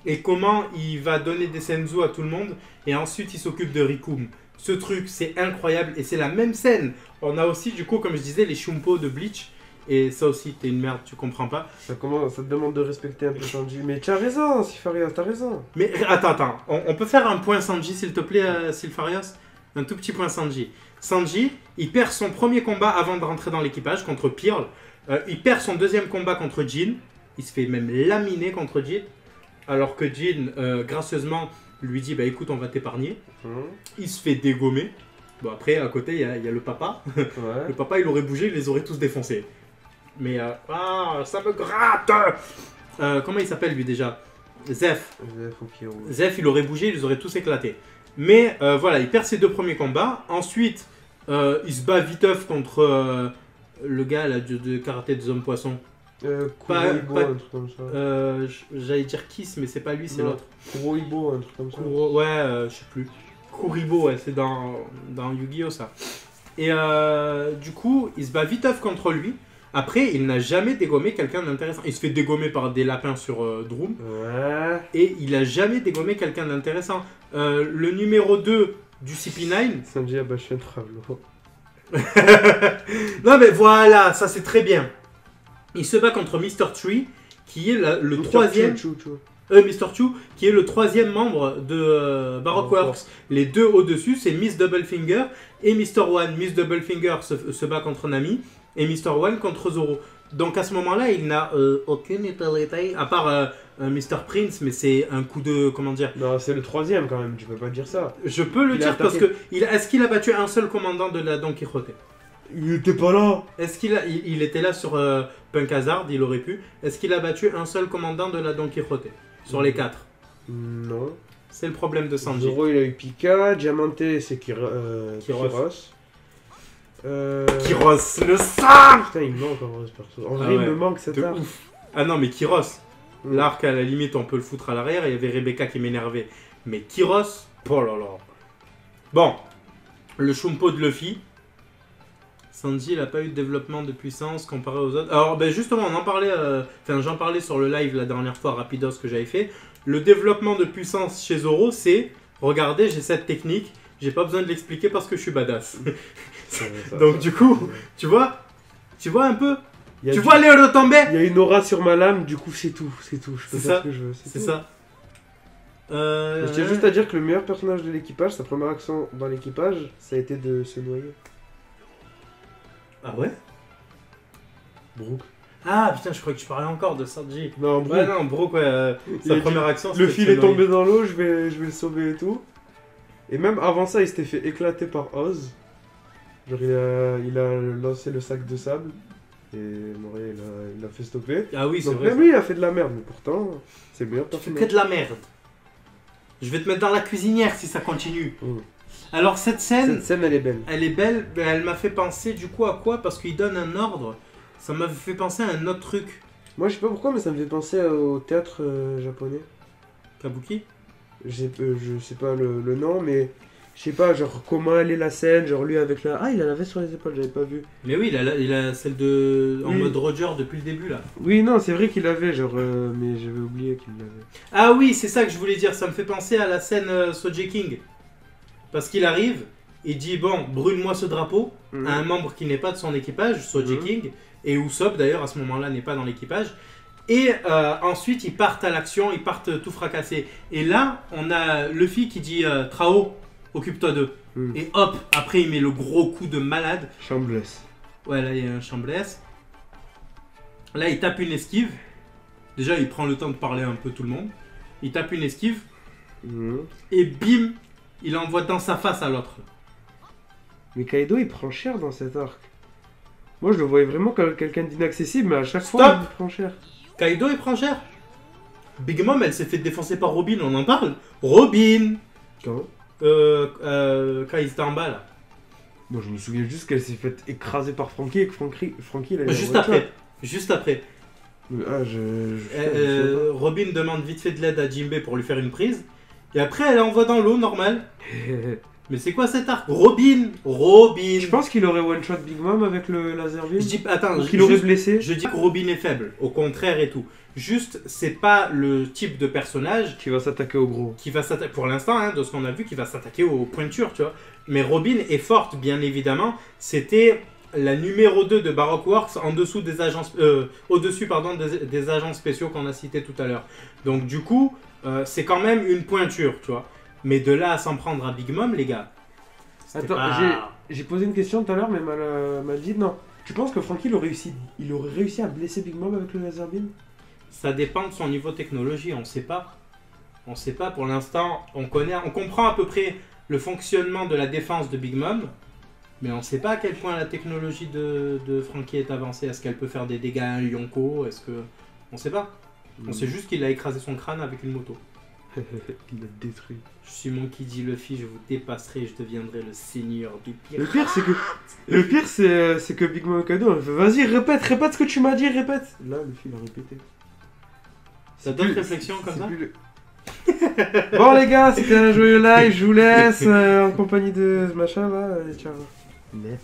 Et comment il va donner des senzu à tout le monde. Et ensuite, il s'occupe de Rikum. Ce truc, c'est incroyable. Et c'est la même scène. On a aussi, du coup, comme je disais, les Shumpo de Bleach. Et ça aussi, t'es une merde, tu comprends pas. Ça te demande de respecter un peu Sanji. Mais tu as raison, Sifarias, t'as raison. Mais attends. On peut faire un point Sanji, s'il te plaît, Sylpharios? Un tout petit point Sanji. Sanji, il perd son premier combat avant de rentrer dans l'équipage contre Pearl. Il perd son deuxième combat contre Jin. Il se fait même laminer contre Jin. Alors que Jin, gracieusement, lui dit, bah écoute, on va t'épargner. Il se fait dégommer. Bon, après, à côté, il y a le papa. Ouais. Le papa, il aurait bougé, il les aurait tous défoncés. Mais, ça me gratte. Comment il s'appelle, lui, déjà? Zef. Zef, il aurait bougé, ils les auraient tous éclatés. Mais, voilà, il perd ses deux premiers combats. Ensuite, il se bat viteuf contre le gars, là, de karaté des hommes poissons. Kuroibo, pas- un truc comme ça. J'allais dire Kiss, mais c'est pas lui, c'est Non. l'autre. Kuroibo, un truc comme ça. Ouais, je sais plus. Kuribo, ouais, c'est dans Yu-Gi-Oh! Ça. Et du coup, il se bat viteuf contre lui. Après, il n'a jamais dégommé quelqu'un d'intéressant. Il se fait dégommer par des lapins sur Droom. Ouais. Et il a jamais dégommé quelqu'un d'intéressant. Le numéro 2 du CP9. Sanji a bâché un Travelo. Non, mais voilà, ça c'est très bien. Il se bat contre Mr. Tree, qui est le troisième. Mr. Chu, qui est le troisième membre de Baroque Works. Les deux au-dessus, c'est Miss Doublefinger et Mr. One. Miss Doublefinger se bat contre Nami et Mr. One contre Zoro. Donc à ce moment-là, il n'a aucune utilité, à part Mr. Prince, mais c'est un coup de... Comment dire? Non, c'est le troisième quand même, tu peux pas dire ça. Je peux le Il a dire parce attaqué. que... Est-ce qu'il a battu un seul commandant de la Don Quixote? Il était pas là. Est-ce il était là sur Punk Hazard, il aurait pu. Est-ce qu'il a battu un seul commandant de la Don Quixote? Sur les 4. Non. C'est le problème de Sanji. Zoro, il a eu Pika. Diamante, c'est Kiros. Kiros, le sang! Putain, il me manque en vrai ce perso. En Ah vrai, ouais. il me manque cet De arc. ouf. Ah non, mais Kiros, Mm. l'arc à la limite, on peut le foutre à l'arrière. Il y avait Rebecca qui m'énervait. Mais Kiros, oh là là. Bon, le Shumpo de Luffy. Sanji, il n'a pas eu de développement de puissance comparé aux autres. Alors, ben justement, on en parlait. Enfin, j'en parlais sur le live la dernière fois, rapidos, que j'avais fait. Le développement de puissance chez Zoro, c'est regardez, j'ai cette technique. J'ai pas besoin de l'expliquer parce que je suis badass. Donc, du coup, tu vois un peu. Tu vois les retombées. Il y a une aura sur ma lame, du coup, c'est tout. Je peux C'est faire ça. ce que je veux. C'est tout. ça. Je tiens juste à dire que le meilleur personnage de l'équipage, sa première action dans l'équipage, ça a été de se noyer. Ah ouais? Brooke. Ah putain, je crois que tu parlais encore de Sanji. Non, Brooke. Ouais, non, Brooke, ouais, Il sa a dit, première action, Le c'était fil de est se noyer. tombé dans l'eau, je vais le sauver et tout. Et même avant ça, il s'était fait éclater par Oz. Genre, il a lancé le sac de sable. Et Moria, il a fait stopper. Ah oui, c'est Donc vrai. même lui, il a fait de la merde. Mais pourtant, c'est le meilleur Tu fais que personnage. de la merde. Je vais te mettre dans la cuisinière si ça continue. Mm. Alors cette scène, Cette scène, elle est belle. elle est belle, mais elle m'a fait penser du coup à quoi? Parce qu'il donne un ordre. Ça m'a fait penser à un autre truc. Moi, je sais pas pourquoi, mais ça me fait penser au théâtre japonais. Kabuki? Je sais pas le nom, mais je sais pas, genre comment elle est la scène, genre lui avec la... Ah, il a la veste sur les épaules, j'avais pas vu. Mais oui, il a celle de... en Oui. mode Roger depuis le début là. Oui, non, c'est vrai qu'il l'avait, genre, mais j'avais oublié qu'il l'avait. Ah oui, c'est ça que je voulais dire. Ça me fait penser à la scène Soji King. Parce qu'il arrive, il dit bon, brûle-moi ce drapeau à un membre qui n'est pas de son équipage, Soji Mhm. King, et Usopp d'ailleurs à ce moment-là n'est pas dans l'équipage. Et ensuite, ils partent à l'action, ils partent tout fracasser. Et là, on a Luffy qui dit Trao, occupe-toi d'eux. Et hop, après, il met le gros coup de malade. Chambless. Ouais, là, il y a un chambless. Là, il tape une esquive. Déjà, il prend le temps de parler un peu tout le monde. Il tape une esquive. Et bim, il envoie dans sa face à l'autre. Mais Kaido, il prend cher dans cet arc. Moi, je le voyais vraiment comme quelqu'un d'inaccessible, mais à chaque fois, il prend cher. Kaido, il prend cher. Big Mom, elle s'est fait défoncer par Robin, on en parle. Robin Quand quand ils étaient en bas, là. Moi, je me souviens juste qu'elle s'est fait écraser par Frankie et que Frankie il a eu Juste un après. Juste après. Ah, je sais pas. Robin demande vite fait de l'aide à Jinbei pour lui faire une prise. Et après, elle envoie dans l'eau, normal. Mais c'est quoi cet arc? Robin. Je pense qu'il aurait one-shot Big Mom avec le laser beam. Attends, qu'il aurait blessé. Je dis que Robin est faible, au contraire et tout. Juste, c'est pas le type de personnage Qui va s'attaquer au gros. qui va s'attaquer, pour l'instant, hein, de ce qu'on a vu, qui va s'attaquer aux pointures, tu vois. Mais Robin est forte, bien évidemment. C'était la numéro 2 de Baroque Works en dessous des agents, au-dessus pardon, des agents spéciaux qu'on a cités tout à l'heure. Donc du coup, c'est quand même une pointure, tu vois. Mais de là à s'en prendre à Big Mom, les gars. Attends, j'ai posé une question tout à l'heure, mais m'a dit non. Tu penses que Frankie il aurait réussi à blesser Big Mom avec le laser beam? Ça dépend de son niveau technologie, on sait pas. On sait pas pour l'instant, on comprend à peu près le fonctionnement de la défense de Big Mom, mais on sait pas à quel point la technologie de Frankie est avancée. Est-ce qu'elle peut faire des dégâts à un Yonko? Est-ce que... On sait pas. On sait juste qu'il a écrasé son crâne avec une moto. Il l'a détruit. Je suis Monkey D. Luffy, je vous dépasserai, je deviendrai le seigneur du pire. Le pire, c'est que Big Mom Kaido, elle fait vas-y, répète ce que tu m'as dit, répète. Là, Luffy l'a répété. T'as d'autres réflexions comme ça? Bon les gars, c'était un joyeux live, je vous laisse en compagnie de ce machin là, ciao. Mais...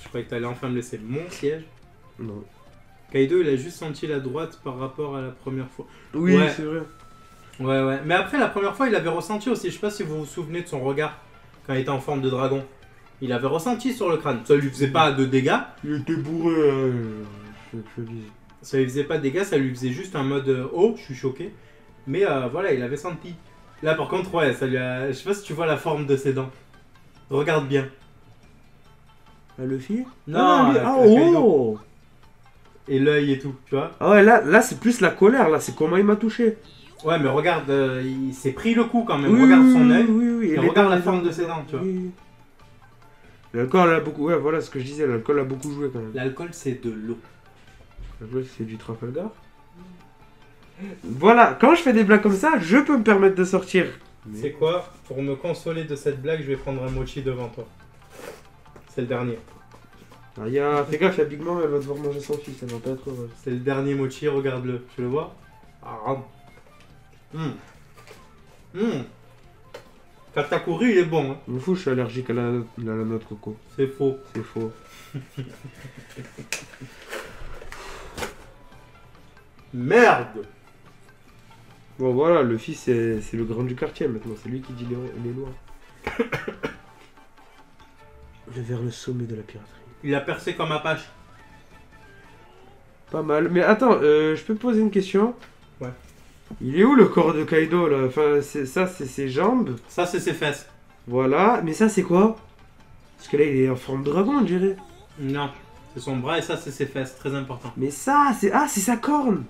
Je croyais que t'allais enfin me laisser mon siège. Non. Kaido, il a juste senti la droite par rapport à la première fois. Oui, Ouais. c'est vrai. Ouais. Mais après, la première fois, il avait ressenti aussi. Je sais pas si vous vous souvenez de son regard quand il était en forme de dragon. Il avait ressenti sur le crâne. Ça lui faisait pas de dégâts. Il était bourré, je te le dis. Ça lui faisait pas de dégâts, ça lui faisait juste un mode oh, je suis choqué. Mais voilà, il avait senti. Là, par contre, ouais, ça lui a. Je sais pas si tu vois la forme de ses dents. Regarde bien. Luffy? Non, oh! Et l'œil et tout, tu vois. Ah ouais, là c'est plus la colère, là, c'est comment il m'a touché. Ouais, mais regarde, il s'est pris le coup quand même. Regarde son œil. Oui. Et regarde la forme de ses dents, tu vois. Oui. L'alcool a beaucoup... Ouais, voilà ce que je disais, l'alcool a beaucoup joué quand même. L'alcool, c'est de l'eau. L'alcool, c'est du Trafalgar. Voilà, quand je fais des blagues comme ça, je peux me permettre de sortir. C'est quoi? Pour me consoler de cette blague, je vais prendre un mochi devant toi. C'est le dernier. Ah, fais gaffe, la Big Mom, elle va devoir manger son fils, elle va pas être heureuse. C'est le dernier mochi, regarde-le. Tu le vois? Katakuri, il est bon. Hein. Je me fous, je suis allergique à la noix de coco. C'est faux. C'est faux. Merde! Bon voilà, le fils c'est le grand du quartier maintenant, c'est lui qui dit les lois. Vers le sommet de la piraterie. Il a percé comme Apache. Pas mal, mais attends, je peux te poser une question? Ouais. Il est où le corps de Kaido là? Enfin, ça c'est ses jambes. Ça, c'est ses fesses. Voilà, mais ça c'est quoi? Parce que là il est en forme de dragon on dirait. Non, c'est son bras et ça, c'est ses fesses. Très important. Mais ça, c'est sa corne.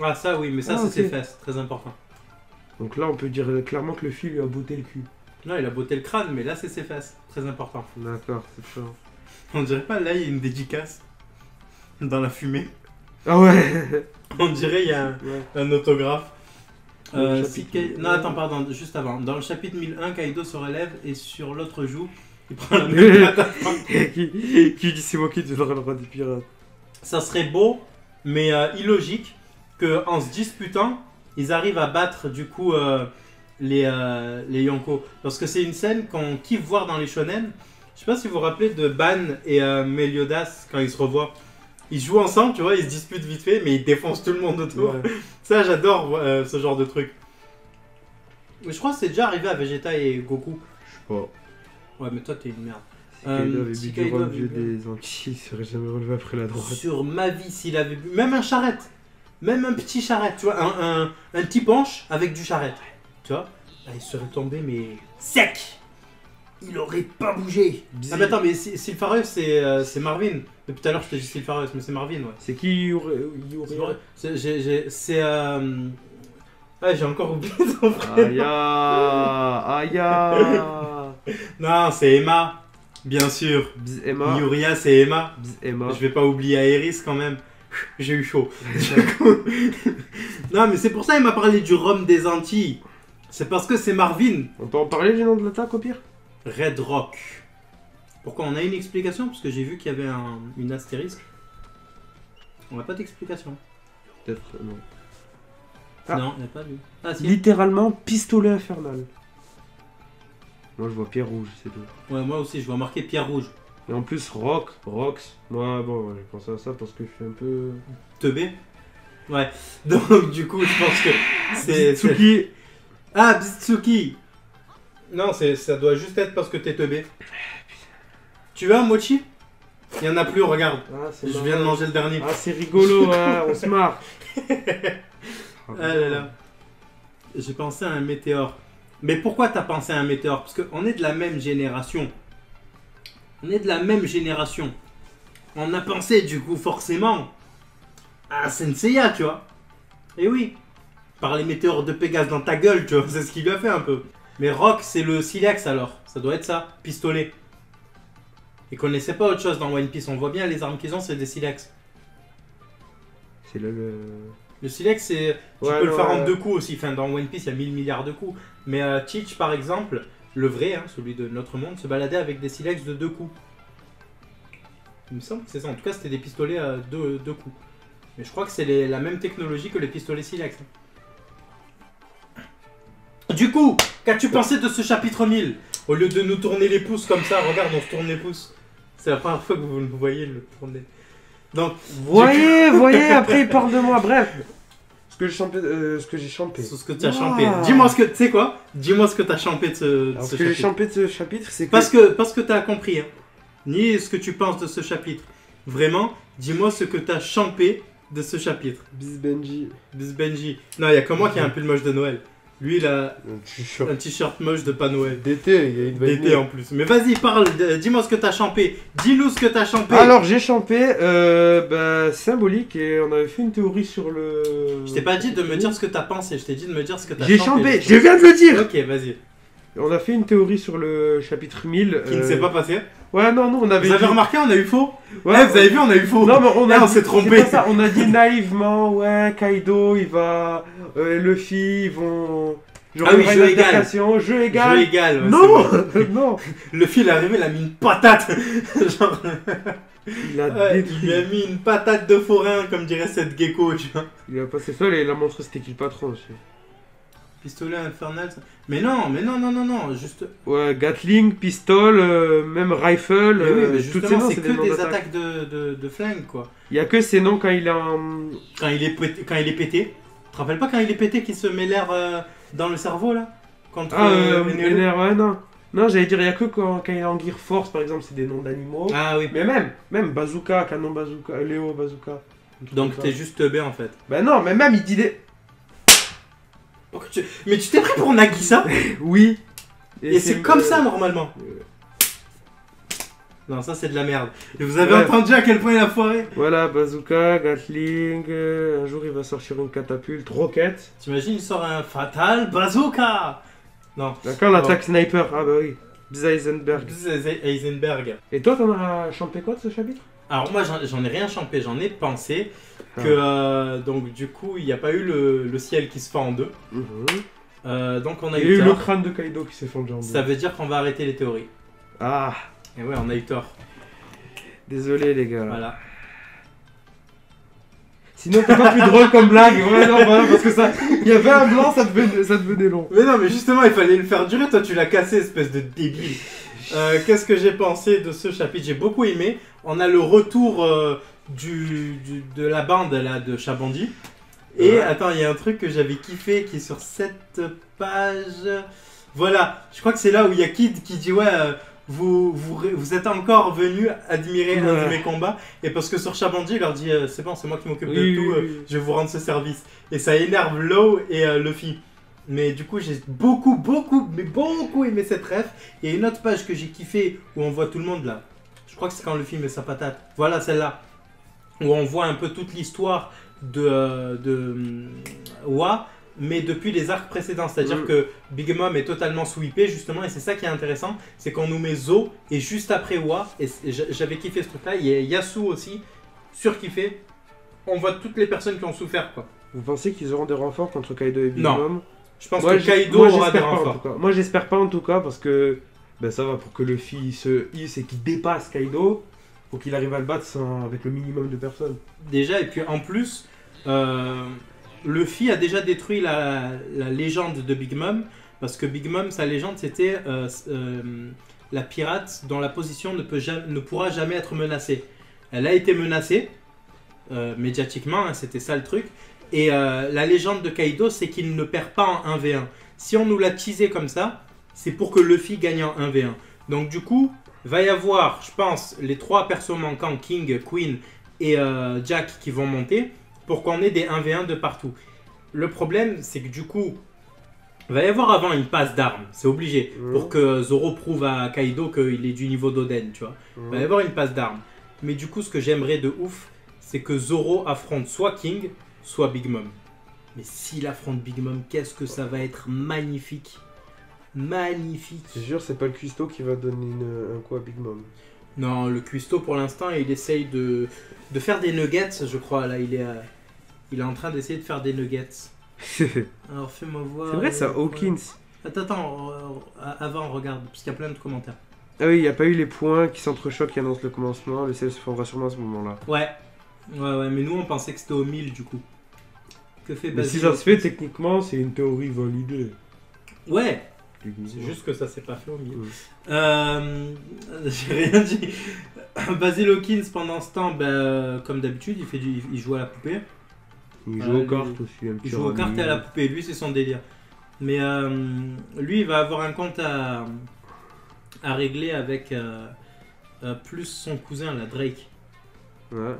Ah, ça, oui, mais ça, c'est ok. ses fesses. Très important. Donc là on peut dire clairement que le fil lui a botté le cul. Non, il a botté le crâne, mais là, c'est ses fesses. Très important. D'accord, c'est ça. On dirait pas, là, il y a une dédicace. Dans la fumée. Ah ouais. On dirait, il y a un autographe. Dans le chapitre- Non, attends, pardon, juste avant. Dans le chapitre 1001, Kaido se relève et sur l'autre joue, il prend la même patate. qui dit c'est moi qui deviendrai le roi des pirates. Ça serait beau, mais illogique, qu'en se disputant, ils arrivent à battre du coup les Yonko. Parce que c'est une scène qu'on kiffe voir dans les shonen. Je sais pas si vous vous rappelez de Ban et Meliodas quand ils se revoient. Ils jouent ensemble, tu vois, ils se disputent vite fait, mais ils défoncent tout le monde autour. Ouais. Ça, j'adore ce genre de truc. Mais je crois que c'est déjà arrivé à Vegeta et Goku. Je sais pas. Ouais, mais toi, t'es une merde. Si Kaido avait si bu du Kaido rhum avait vieux bu- des Antilles, il serait jamais relevé après la droite. Sur ma vie, s'il avait bu... Même un charrette. Même un petit charrette, tu vois, un petit punch avec du charrette. Tu vois, là, il serait tombé, mais sec. Il aurait pas bougé. Ah, mais attends, mais Sylphareus, c'est Marvin. Depuis tout à l'heure, je t'ai dit Sylphareus, mais c'est Marvin, ouais. C'est qui C'est. Ah, j'ai encore oublié son prénom. Aya. Non, c'est Emma. Bien sûr. Bzz Emma. Yuria, c'est Emma. Bzz Emma. Je vais pas oublier Aeris quand même. J'ai eu chaud. Non, mais c'est pour ça qu'il m'a parlé du rhum des Antilles. C'est parce que c'est Marvin. On peut en parler du nom de l'attaque au pire? Red Rock. Pourquoi? On a une explication? Parce que j'ai vu qu'il y avait une astérisque. On n'a pas d'explication. Peut-être non. Ah. Non, il n'y a pas vu. Ah, si. Littéralement pistolet infernal. Moi je vois pierre rouge, c'est tout. Ouais, moi aussi, je vois marqué pierre rouge. Et en plus Rox. Moi bon, ouais, je pense à ça parce que je suis un peu... Teubé. Ouais. Donc du coup, je pense que c'est... Tsuki. Ah, Bitsuki. Non, ça doit juste être parce que t'es teubé. Tu veux un mochi? Il y en a plus, regarde. Ah, Je viens de manger le dernier. Ah c'est rigolo, hein, on se marre. Ah là là. J'ai pensé à un météore. Mais pourquoi t'as pensé à un météore? Parce qu'on est de la même génération. On est de la même génération. On a pensé du coup forcément à Senseiya, tu vois. Et oui. Par les météores de Pégase dans ta gueule, tu vois. C'est ce qu'il lui a fait un peu. Mais Rock, c'est le silex alors. Ça doit être ça. Pistolet. Ils connaissaient pas autre chose dans One Piece. On voit bien les armes qu'ils ont, c'est des silex. C'est là le... Le silex, c'est... Tu Ouais, peux le non, faire en 2 coups aussi. Enfin, dans One Piece, il y a 1000 milliards de coups. Mais Teach, par exemple, le vrai, hein, celui de notre monde, se baladait avec des silex de 2 coups. Il me semble que c'est ça. En tout cas, c'était des pistolets à 2 coups. Mais je crois que c'est la même technologie que les pistolets silex. Du coup, qu'as-tu pensé de ce chapitre 1000? Au lieu de nous tourner les pouces comme ça, regarde, on se tourne les pouces. C'est la première fois que vous le voyez le tourner. Donc, Voyez, après il parle de moi, bref. Ce que j'ai champé. sur ce que tu as champé. Dis-moi ce que, tu sais quoi? Dis-moi ce que tu as champé de ce Alors, ce que chapitre. j'ai champé de ce chapitre, c'est que... Parce que tu as compris, hein. Ni ce que tu penses de ce chapitre. Vraiment, dis-moi ce que tu as champé de ce chapitre. Bis Benji. Bis Benji. Non, il y a que moi qui a un pull moche de Noël. Lui, il a un t-shirt moche de pas Noël. D'été, il y a une D'été en plus. Mais vas-y, parle, dis-moi ce que t'as champé. Dis-nous ce que t'as champé. Alors j'ai champé, symbolique, et on avait fait une théorie sur le... Je t'ai pas dit de me dire ce que t'as pensé, je t'ai dit de me dire ce que t'as J'ai champé. champé, je viens de le dire. Ok, vas-y. On a fait une théorie sur le chapitre 1000. Qui ne s'est pas passé. Ouais, non, on avait... Vous avez dit- remarqué, on a eu faux. Ouais, Vous avez vu, on a eu faux. Non, mais on s'est trompé. C'est pas ça, on a dit naïvement, ouais, Kaido, il va... Luffy, ils vont... Genre, Ah oui, il y aura jeu une égal. altercation, jeu égal. Jeu égal. Ouais, Non, c'est bon. non. Le fil est arrivé, il a mis une patate. Genre, Il a ouais, il détruit. lui a mis une patate de forain, comme dirait cette gecko, tu vois. Il a passé seul et il a montré c'était qui le patron aussi. Pistolet infernal. Ça. Mais non, juste. Ouais, Gatling, pistol, même rifle, Mais oui, mais toutes justement, ces noms, c'est des noms que des d'attaque. attaques de flingue, quoi. Il y a que ces noms quand il est en... Quand il est pété. Tu te rappelles pas quand il est pété qu'il se met l'air dans le cerveau, là? Contre Enel? ouais, non. Non, j'allais dire, il y a que quand il est en Gear Force, par exemple, c'est des noms d'animaux. Ah oui. Mais même Bazooka, canon bazooka, Léo bazooka. Donc t'es juste teubé, en fait. Bah non, mais même il dit des... Mais tu t'es pris pour Nagisa? Oui. Et c'est comme ça, normalement. Non, ça c'est de la merde. Et vous avez Ouais. entendu à quel point il a foiré? Voilà, bazooka, Gatling, un jour il va sortir une catapulte, roquette. T'imagines, il sort un fatal bazooka. Non. D'accord, l'attaque sniper, ah bah oui. Bzz Eisenberg. Heisenberg. Et toi, t'en as champé quoi de ce chapitre? Alors moi j'en ai rien champé, j'en ai pensé que donc du coup il n'y a pas eu le ciel qui se fait en deux. Donc on a Il y a eu eu le tort. crâne de Kaido qui s'est fendu en deux. Ça veut dire qu'on va arrêter les théories. Ah, Et ouais, on a eu tort. désolé les gars. Voilà. Sinon, t'es pas plus drôle comme blague. Ouais, non, voilà, parce que ça. Il y avait un blanc, ça devenait long. Mais non, mais justement, il fallait le faire durer. Toi, tu l'as cassé, espèce de débile. Qu'est-ce que j'ai pensé de ce chapitre? J'ai beaucoup aimé. On a le retour de la bande là, de Chabandi. Et Ouais. attends, il y a un truc que j'avais kiffé qui est sur cette page. Voilà, je crois que c'est là où il y a Kid qui dit ouais, vous êtes encore venu admirer un de mes combats, et parce que sur Shabanji, il leur dit c'est bon, c'est moi qui m'occupe de tout, je vais vous rendre ce service. Et ça énerve Law et Luffy. Mais du coup, j'ai beaucoup aimé cette ref. Il y a une autre page que j'ai kiffé où on voit tout le monde là. Je crois que c'est quand Luffy met sa patate. Voilà celle-là. Où on voit un peu toute l'histoire de Wa, mais depuis les arcs précédents. C'est-à-dire que Big Mom est totalement sweepé justement, et c'est ça qui est intéressant, c'est qu'on nous met Zo et juste après Wa, et j'avais kiffé ce truc-là. Il y a Yasu aussi, surkiffé. On voit toutes les personnes qui ont souffert, quoi. Vous pensez qu'ils auront des renforts contre Kaido et Big Non. Mom? Je pense que Kaido aura des j'espère pas, en renforts. tout cas. Moi j'espère pas en tout cas parce que ben, ça va pour que Luffy se hisse et qu'il dépasse Kaido. Faut qu'il arrive à le battre avec le minimum de personnes. Déjà, et puis en plus, Luffy a déjà détruit la légende de Big Mom, parce que Big Mom, sa légende, c'était la pirate dont la position ne pourra jamais être menacée. Elle a été menacée, médiatiquement, hein, c'était ça le truc. Et la légende de Kaido, c'est qu'il ne perd pas en 1v1. Si on nous l'a teasé comme ça, c'est pour que Luffy gagne en 1v1. Donc du coup, va y avoir, je pense, les 3 persos manquants, King, Queen et Jack, qui vont monter pour qu'on ait des 1v1 de partout. Le problème, c'est que du coup, va y avoir avant une passe d'armes, c'est obligé, pour que Zoro prouve à Kaido qu'il est du niveau d'Oden, tu vois. Va y avoir une passe d'armes. Mais du coup, ce que j'aimerais de ouf, c'est que Zoro affronte soit King, soit Big Mom. Mais s'il affronte Big Mom, qu'est-ce que ça va être magnifique. Magnifique. C'est sûr, c'est pas le cuistot qui va donner un coup à Big Mom. Non, le cuistot pour l'instant, il essaye de faire des nuggets, je crois. Là, il est en train d'essayer de faire des nuggets. Alors, fais-moi voir. C'est vrai ça, Hawkins. Attends, avant, regarde, parce qu'il y a plein de commentaires. Ah oui, il n'y a pas eu les points qui s'entrechoquent qui annoncent le commencement. Le ciel se fera sûrement à ce moment-là. Ouais, mais nous, on pensait que c'était au 1000, du coup. Que fait Mais Basil si ça se fait, techniquement, c'est une théorie validée. Ouais, c'est juste que ça s'est pas fait au 1000. J'ai rien dit. Basil Hawkins, pendant ce temps, comme d'habitude, il joue à la poupée. Il joue aux cartes aussi. Il joue aux cartes et à la poupée, lui, c'est son délire. Mais lui, il va avoir un compte à régler avec plus son cousin, là, Drake. Ouais.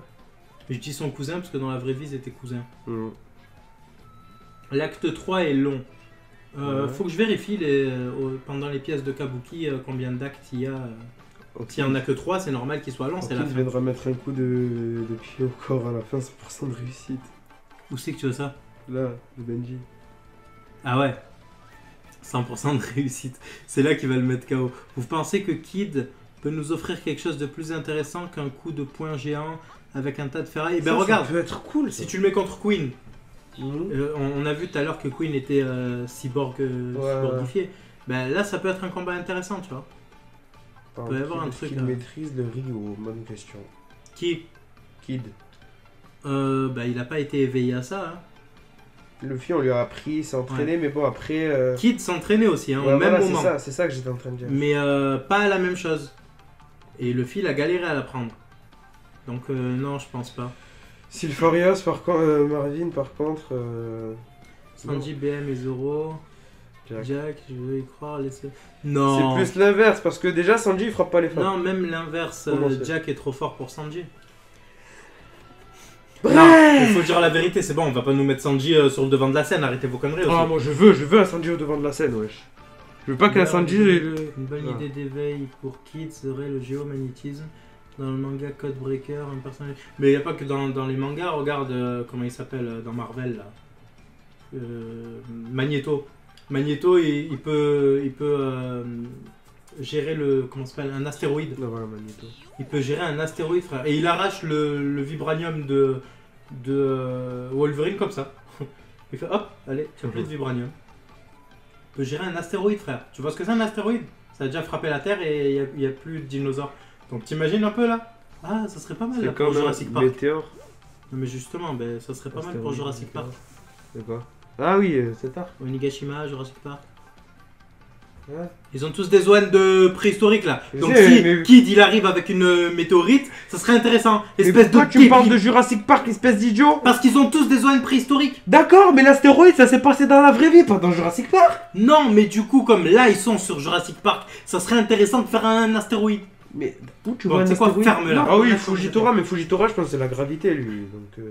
Je dis son cousin parce que dans la vraie vie, ils étaient cousins. Mmh. L'acte 3 est long. Ouais. Faut que je vérifie pendant les pièces de Kabuki combien d'actes il y a. S'il n'y en a que 3, c'est normal qu'il soit long, c'est la Hawkins fin. viendra mettre un coup de pied au corps à la fin, 100% de réussite. Où c'est que tu veux ça? Là, de Benji. Ah ouais, 100% de réussite. C'est là qu'il va le mettre KO. Vous pensez que Kid peut nous offrir quelque chose de plus intéressant qu'un coup de poing géant avec un tas de ferraille? Ben regarde, ça peut être cool. si tu le mets contre Queen, Mmh. on a vu tout à l'heure que Queen était cyborgifié. Ben là, ça peut être un combat intéressant, tu vois. Par peut y contre, avoir un est-ce truc, qu'il là. maîtrise le Ryo? Bonne question. Qui Kid. il a pas été éveillé à ça. Hein. Luffy, on lui a appris, il s'est entraîné, mais bon, après. Kid s'entraînait aussi, hein, Ouais, au même voilà, moment. c'est ça que j'étais en train de dire. Mais pas la même chose. Et Luffy, il a galéré à l'apprendre. Donc non, je pense pas. Sylphorios, Marvin, par contre. Sanji, BM et Zoro. Jack. Jack, je veux y croire, laissez. Non. C'est plus l'inverse, parce que déjà, Sanji, il frappe pas les femmes. Non, même l'inverse. Comment c'est? Jack est trop fort pour Sanji. Bref. Non, il faut dire la vérité, c'est bon, on va pas nous mettre Sanji sur le devant de la scène, arrêtez vos conneries aussi. Ah, moi, je veux un Sanji au devant de la scène, wesh. Je veux pas qu'un Sanji. Une bonne Ah. idée d'éveil pour Kid serait le géomagnétisme. Dans le manga Codebreaker, un personnage. Mais il n'y a pas que dans les mangas, regarde comment il s'appelle dans Marvel là. Magneto. Magneto, il peut gérer comment ça s'appelle, un astéroïde. Non, voilà, Magneto. Il peut gérer un astéroïde, frère. Et il arrache le vibranium de Wolverine comme ça. Il fait hop, allez, tu as plus de vibranium. Il peut gérer un astéroïde, frère. Tu vois ce que c'est un astéroïde? Ça a déjà frappé la Terre et il n'y a plus de dinosaures. Donc t'imagines un peu là? Ah, ça serait pas mal là, C'est pour comme Jurassic un Park. météore. Non, mais justement, ça serait pas mal pour Jurassic Park. C'est quoi? Ah oui, c'est tard. Onigashima, Jurassic Park. Ouais. Ils ont tous des zones de préhistoriques là. Je Donc sais, si mais- Kid il arrive avec une météorite, ça serait intéressant. Mais Espèce pourquoi de tu me parles de débile. Jurassic Park, espèce d'idiot? Parce qu'ils ont tous des zones préhistoriques. D'accord, mais l'astéroïde, ça s'est passé dans la vraie vie, pas dans Jurassic Park. Non, mais du coup, comme là ils sont sur Jurassic Park, ça serait intéressant de faire un astéroïde. Mais où tu Bon, vois un c'est quoi, astéroïde? ferme-la. Non, ah oui, Ferme-la. Fujitora, mais Fujitora, je pense que c'est la gravité, lui. Donc,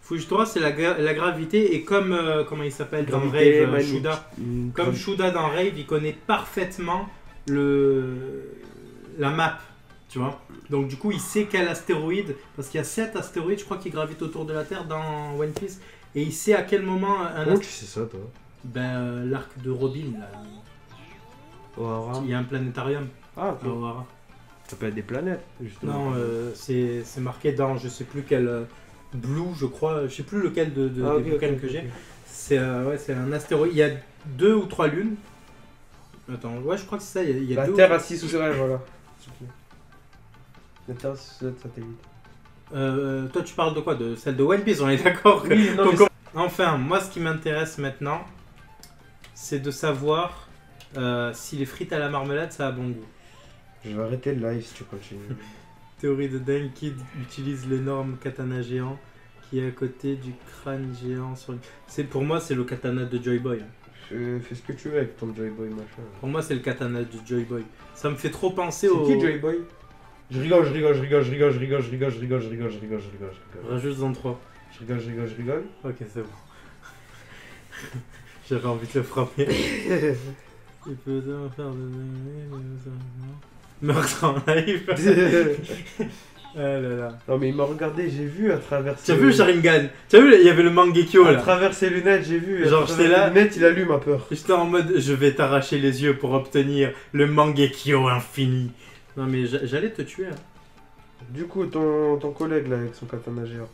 Fujitora c'est la gravité et comme comment il s'appelle dans Gravité, Rave, magnétique. Shuda. Comme Shuda dans Rave, il connaît parfaitement la map, tu vois. Donc du coup, il sait quel astéroïde, parce qu'il y a 7 astéroïdes, je crois, qui gravitent autour de la Terre dans One Piece, et il sait à quel moment un Comment tu sais ça, toi? Ben, l'arc de Robin, là. Ohara. Il y a un planétarium Ah, à ok. Ohara. Ça peut être des planètes, justement. Non, c'est marqué dans je sais plus quel Blue, je crois, je sais plus lequel Ah, des bouquins que j'ai. C'est ouais, c'est un astéroïde. Il y a 2 ou 3 lunes. Attends, ouais, je crois que c'est ça. Il y a La 2 Terre assise sous ses rêves, voilà. La Terre sous ses satellites. toi, tu parles de quoi? De celle de One Piece, on est d'accord que- Oui, non, mais Donc, enfin, moi, ce qui m'intéresse maintenant, c'est de savoir si les frites à la marmelade, ça a bon goût. je vais arrêter le live si tu continues. Théorie de dingue, Kid utilise l'énorme katana géant qui est à côté du crâne géant sur. Pour moi, c'est le katana de Joy Boy. Fais ce que tu veux avec ton Joy Boy machin. Pour moi, c'est le katana de Joy Boy. Ça me fait trop penser C'est au. qui Joy Boy? Je rigole, je rigole, je rigole, je rigole, je rigole, je rigole, je rigole, je rigole, je rigole, je rigole, je rigole. Rajoute-en 3. Je rigole, je rigole, je rigole. Ok, c'est bon. J'avais envie de le frapper. Il peut me faire de. Meurtre en live. Ah là là. Non mais il m'a regardé, j'ai vu à travers Tu as vu Sharingan? Tu as vu, il y avait le Mangekyo à là. travers ses lunettes, j'ai vu. Genre, à travers j'étais là. les lunettes, il allume à peur. J'étais en mode je vais t'arracher les yeux pour obtenir le Mangekyo infini. Non mais j'allais te tuer. Hein. Du coup, ton collègue là avec son katana géant.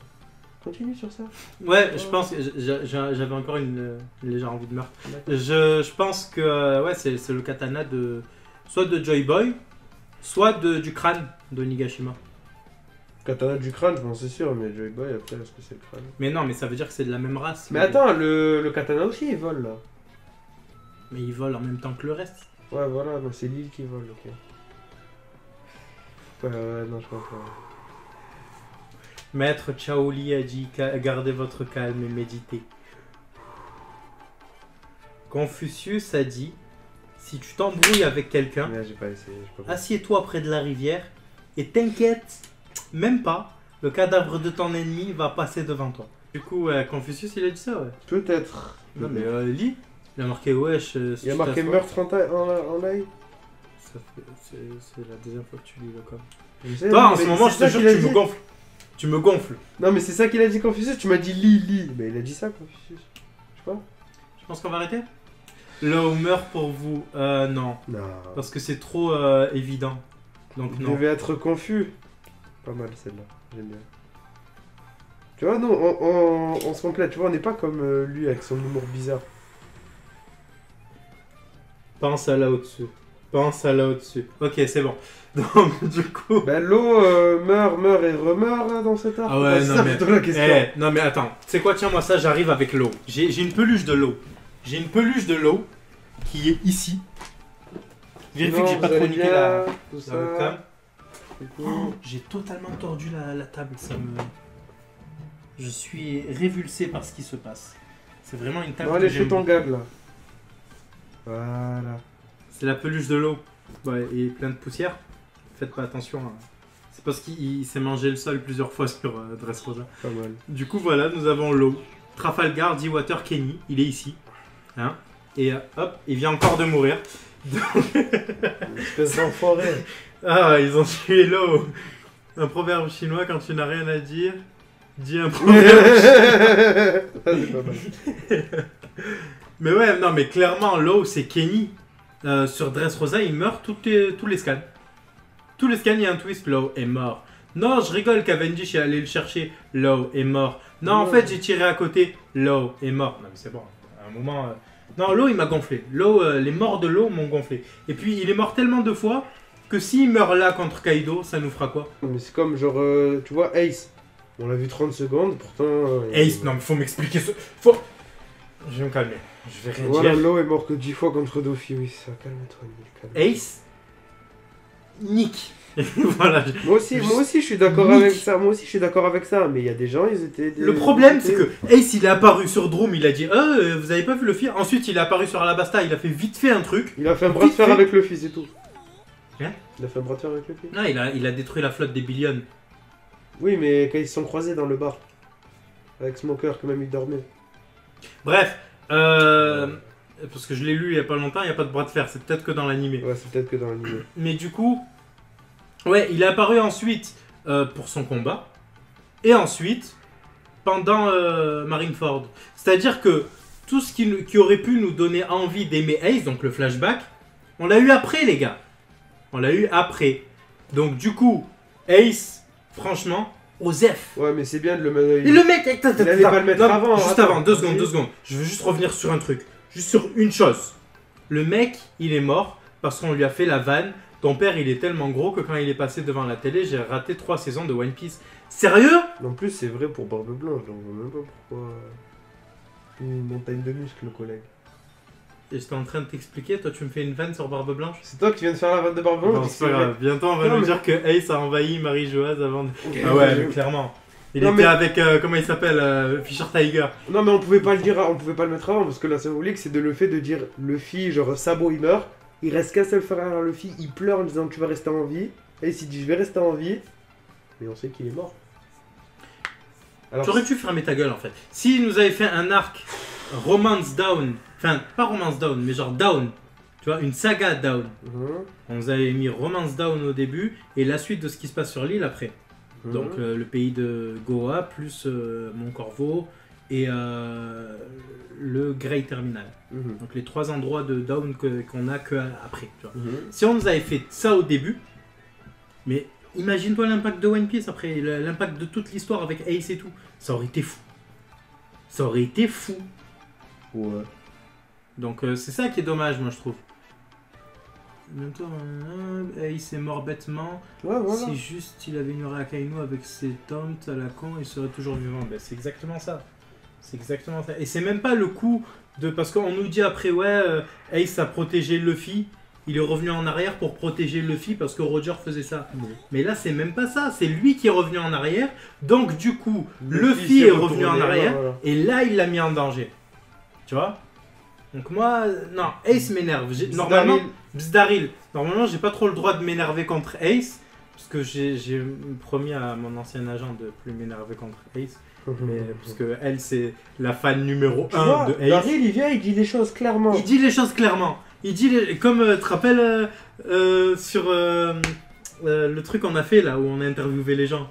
Continue sur ça. Ouais, je pense que j'avais encore une légère envie de meurtre. D'accord. Je pense que ouais, c'est le katana de soit de Joy Boy, soit du crâne de Nigashima. Katana du crâne, je m'en sais sûr, mais Joy Boy après, est-ce que c'est le crâne? Mais non, mais ça veut dire que c'est de la même race. Mais attends, le katana aussi il vole là. Mais ils volent en même temps que le reste. Ouais, voilà, bah, c'est l'île qui vole, ok. Ouais, non, je comprends. Maître Chaoli a dit gardez votre calme et méditez. Confucius a dit si tu t'embrouilles avec quelqu'un, Mais j'ai pas essayé, je peux pas. assieds-toi près de la rivière et t'inquiète même pas, le cadavre de ton ennemi va passer devant toi. Du coup, Confucius il a dit ça, ouais. Peut-être. Non mais lis, il a marqué wesh. Il y a marqué meurtre en live. C'est la deuxième fois que tu lis le code. Je sais, Toi, en mais ce moment, c'est je te ça jure qu'il a que tu me dit. gonfles. Tu me gonfles. Non, mais c'est ça qu'il a dit Confucius, tu m'as dit lis. Mais il a dit ça Confucius. Je sais pas. Je pense qu'on va arrêter. L'eau meurt pour vous. Non. Non. Parce que c'est trop évident. Donc Vous non. devez être confus. Pas mal celle-là, j'aime bien. Tu vois, nous, on se complète, tu vois, on n'est pas comme lui avec son humour bizarre. Pense à là au-dessus. Pense à là au-dessus. Ok, c'est bon. Donc, du coup. Ben, l'eau meurt et remeurt là, dans cet arc. Ah ouais, C'est non, ça mais- plutôt la question. Non, mais attends. Tu sais quoi, tiens, moi, ça, j'arrive avec l'eau. J'ai une peluche de l'eau. J'ai une peluche de l'eau qui est ici. Vérifie que j'ai pas trop niqué la. Tout la ça. webcam. du coup. Oh, j'ai totalement tordu la table. Je suis révulsé par ce qui se passe. C'est vraiment une table Bon, que allez, j'aime fais ton beaucoup. gag là. Voilà. C'est la peluche de l'eau. Ouais, et plein de poussière. Faites pas attention. Hein. C'est parce qu'il s'est mangé le sol plusieurs fois sur Dressrosa. Pas mal. Du coup, voilà, nous avons l'eau. Trafalgar, Deepwater, Kenny. Il est ici. Hein, et hop, il vient encore de mourir. Une espèce d'enfoiré. Ah, ils ont tué l'eau. Un proverbe chinois, quand tu n'as rien à dire, dis un proverbe. Ça, c'est pas mal. Mais ouais, non, mais clairement, l'eau, c'est Kenny. Sur Dressrosa, il meurt tous les scans. Tous les scans, il y a un twist, l'eau est mort. Non, je rigole, Cavendish est allé le chercher, l'eau est mort. Non, en Ouais. fait, j'ai tiré à côté, l'eau est mort. Non, mais c'est bon, à un moment... Non, l'eau, il m'a gonflé. L'eau, les morts de l'eau m'ont gonflé. Et puis, il est mort tellement de fois que s'il meurt là contre Kaido, ça nous fera quoi? Mais c'est comme genre, tu vois, Ace. On l'a vu 30 secondes, pourtant. Ace, non, mais faut m'expliquer ce... Faut... Je vais me calmer. Je vais rien Voilà, dire. Law est mort que 10 fois contre Dofi, oui, ça. Calme-toi, Emile, calme. Ace, nick. Voilà. Moi aussi, je suis d'accord Nick. avec ça. Moi aussi, je suis d'accord avec ça. Mais il y a des gens, ils étaient. Le problème, c'est que Ace, il est apparu sur Droom, il a dit vous avez pas vu Luffy. Ensuite, il est apparu sur Alabasta, il a fait vite fait un truc. Il a fait un bras de fer Vite fait. avec Luffy, c'est tout. Hein? Il a fait un bras de fer avec Luffy. Non, il a détruit la flotte des Billions. Oui, mais quand ils se sont croisés dans le bar. Avec Smoker, quand même, il dormait. Bref, parce que je l'ai lu il y a pas longtemps, il n'y a pas de bras de fer, c'est peut-être que dans l'animé. Ouais, c'est peut-être que dans l'anime. Mais du coup, ouais, il est apparu ensuite pour son combat. Et ensuite, pendant Marineford. C'est-à-dire que tout ce qui aurait pu nous donner envie d'aimer Ace, donc le flashback, on l'a eu après, les gars. On l'a eu après. Donc du coup, Ace, franchement, Osef. Ouais, mais c'est bien de le mettre. Et le mec, Il allait pas le mettre non, avant. juste attends. avant, 2 secondes. Je veux juste revenir sur un truc. Juste sur une chose. Le mec, il est mort parce qu'on lui a fait la vanne. Ton père, il est tellement gros que quand il est passé devant la télé, j'ai raté 3 saisons de One Piece. Sérieux? En plus, c'est vrai pour Barbe Blanche, donc je vois même pas pourquoi. Une montagne de muscles, le collègue. Et j'étais en train de t'expliquer, toi tu me fais une vanne sur Barbe Blanche? C'est toi qui viens de faire la vanne de Barbe Blanche? Non, je dis que c'est pas vrai. grave. Bientôt on va Non, nous mais- dire que Ace a envahi Marie-Joise avant de... Ok. Ah ouais, mais clairement. Il Non, était mais- avec, comment il s'appelle, Fisher Tiger. Non, mais on pouvait pas le dire, on pouvait pas le mettre avant parce que la symbolique c'est de le fait de dire Luffy, genre Sabo il meurt, il reste qu'un seul frère à Luffy, il pleure en disant tu vas rester en vie, et il s'il dit je vais rester en vie, mais on sait qu'il est mort. Alors, J'aurais dû fermer ta gueule en fait. S'il nous avait fait un arc Romance Down, enfin pas Romance Down, mais genre Down, tu vois, une saga Down. On nous avait mis Romance Down au début et la suite de ce qui se passe sur l'île après. Donc le pays de Goa plus Mont Corvo et le Grey Terminal. Donc les 3 endroits de Down qu'on a que après. Tu vois. Si on nous avait fait ça au début, mais imagine-toi l'impact de One Piece après, l'impact de toute l'histoire avec Ace et tout, ça aurait été fou. Ça aurait été fou. Ouais. Donc c'est ça qui est dommage, moi je trouve. En même temps, Ace est mort bêtement. Ouais, voilà. Si juste il avait ignoré Akainu avec ses taunts à la con, il serait toujours vivant. Ben, c'est exactement ça. C'est exactement ça. Et c'est même pas le coup de... Parce qu'on nous dit après, ouais, Ace a protégé Luffy. Il est revenu en arrière pour protéger Luffy parce que Roger faisait ça. Mais là, c'est même pas ça. C'est lui qui est revenu en arrière. Donc, du coup, Luffy est revenu en arrière. Voilà. Et là, il l'a mis en danger. Tu vois? Donc moi, non, Ace m'énerve. Normalement, Bzdaril. Normalement, j'ai pas trop le droit de m'énerver contre Ace. Parce que j'ai promis à mon ancien agent de plus m'énerver contre Ace. Mais parce que elle, c'est la fan numéro Tu 1 vois, de Ace. Daryl, il vient, il dit les choses clairement. Il dit les choses clairement. Il dit, comme tu te rappelles sur le truc qu'on a fait là où on a interviewé les gens.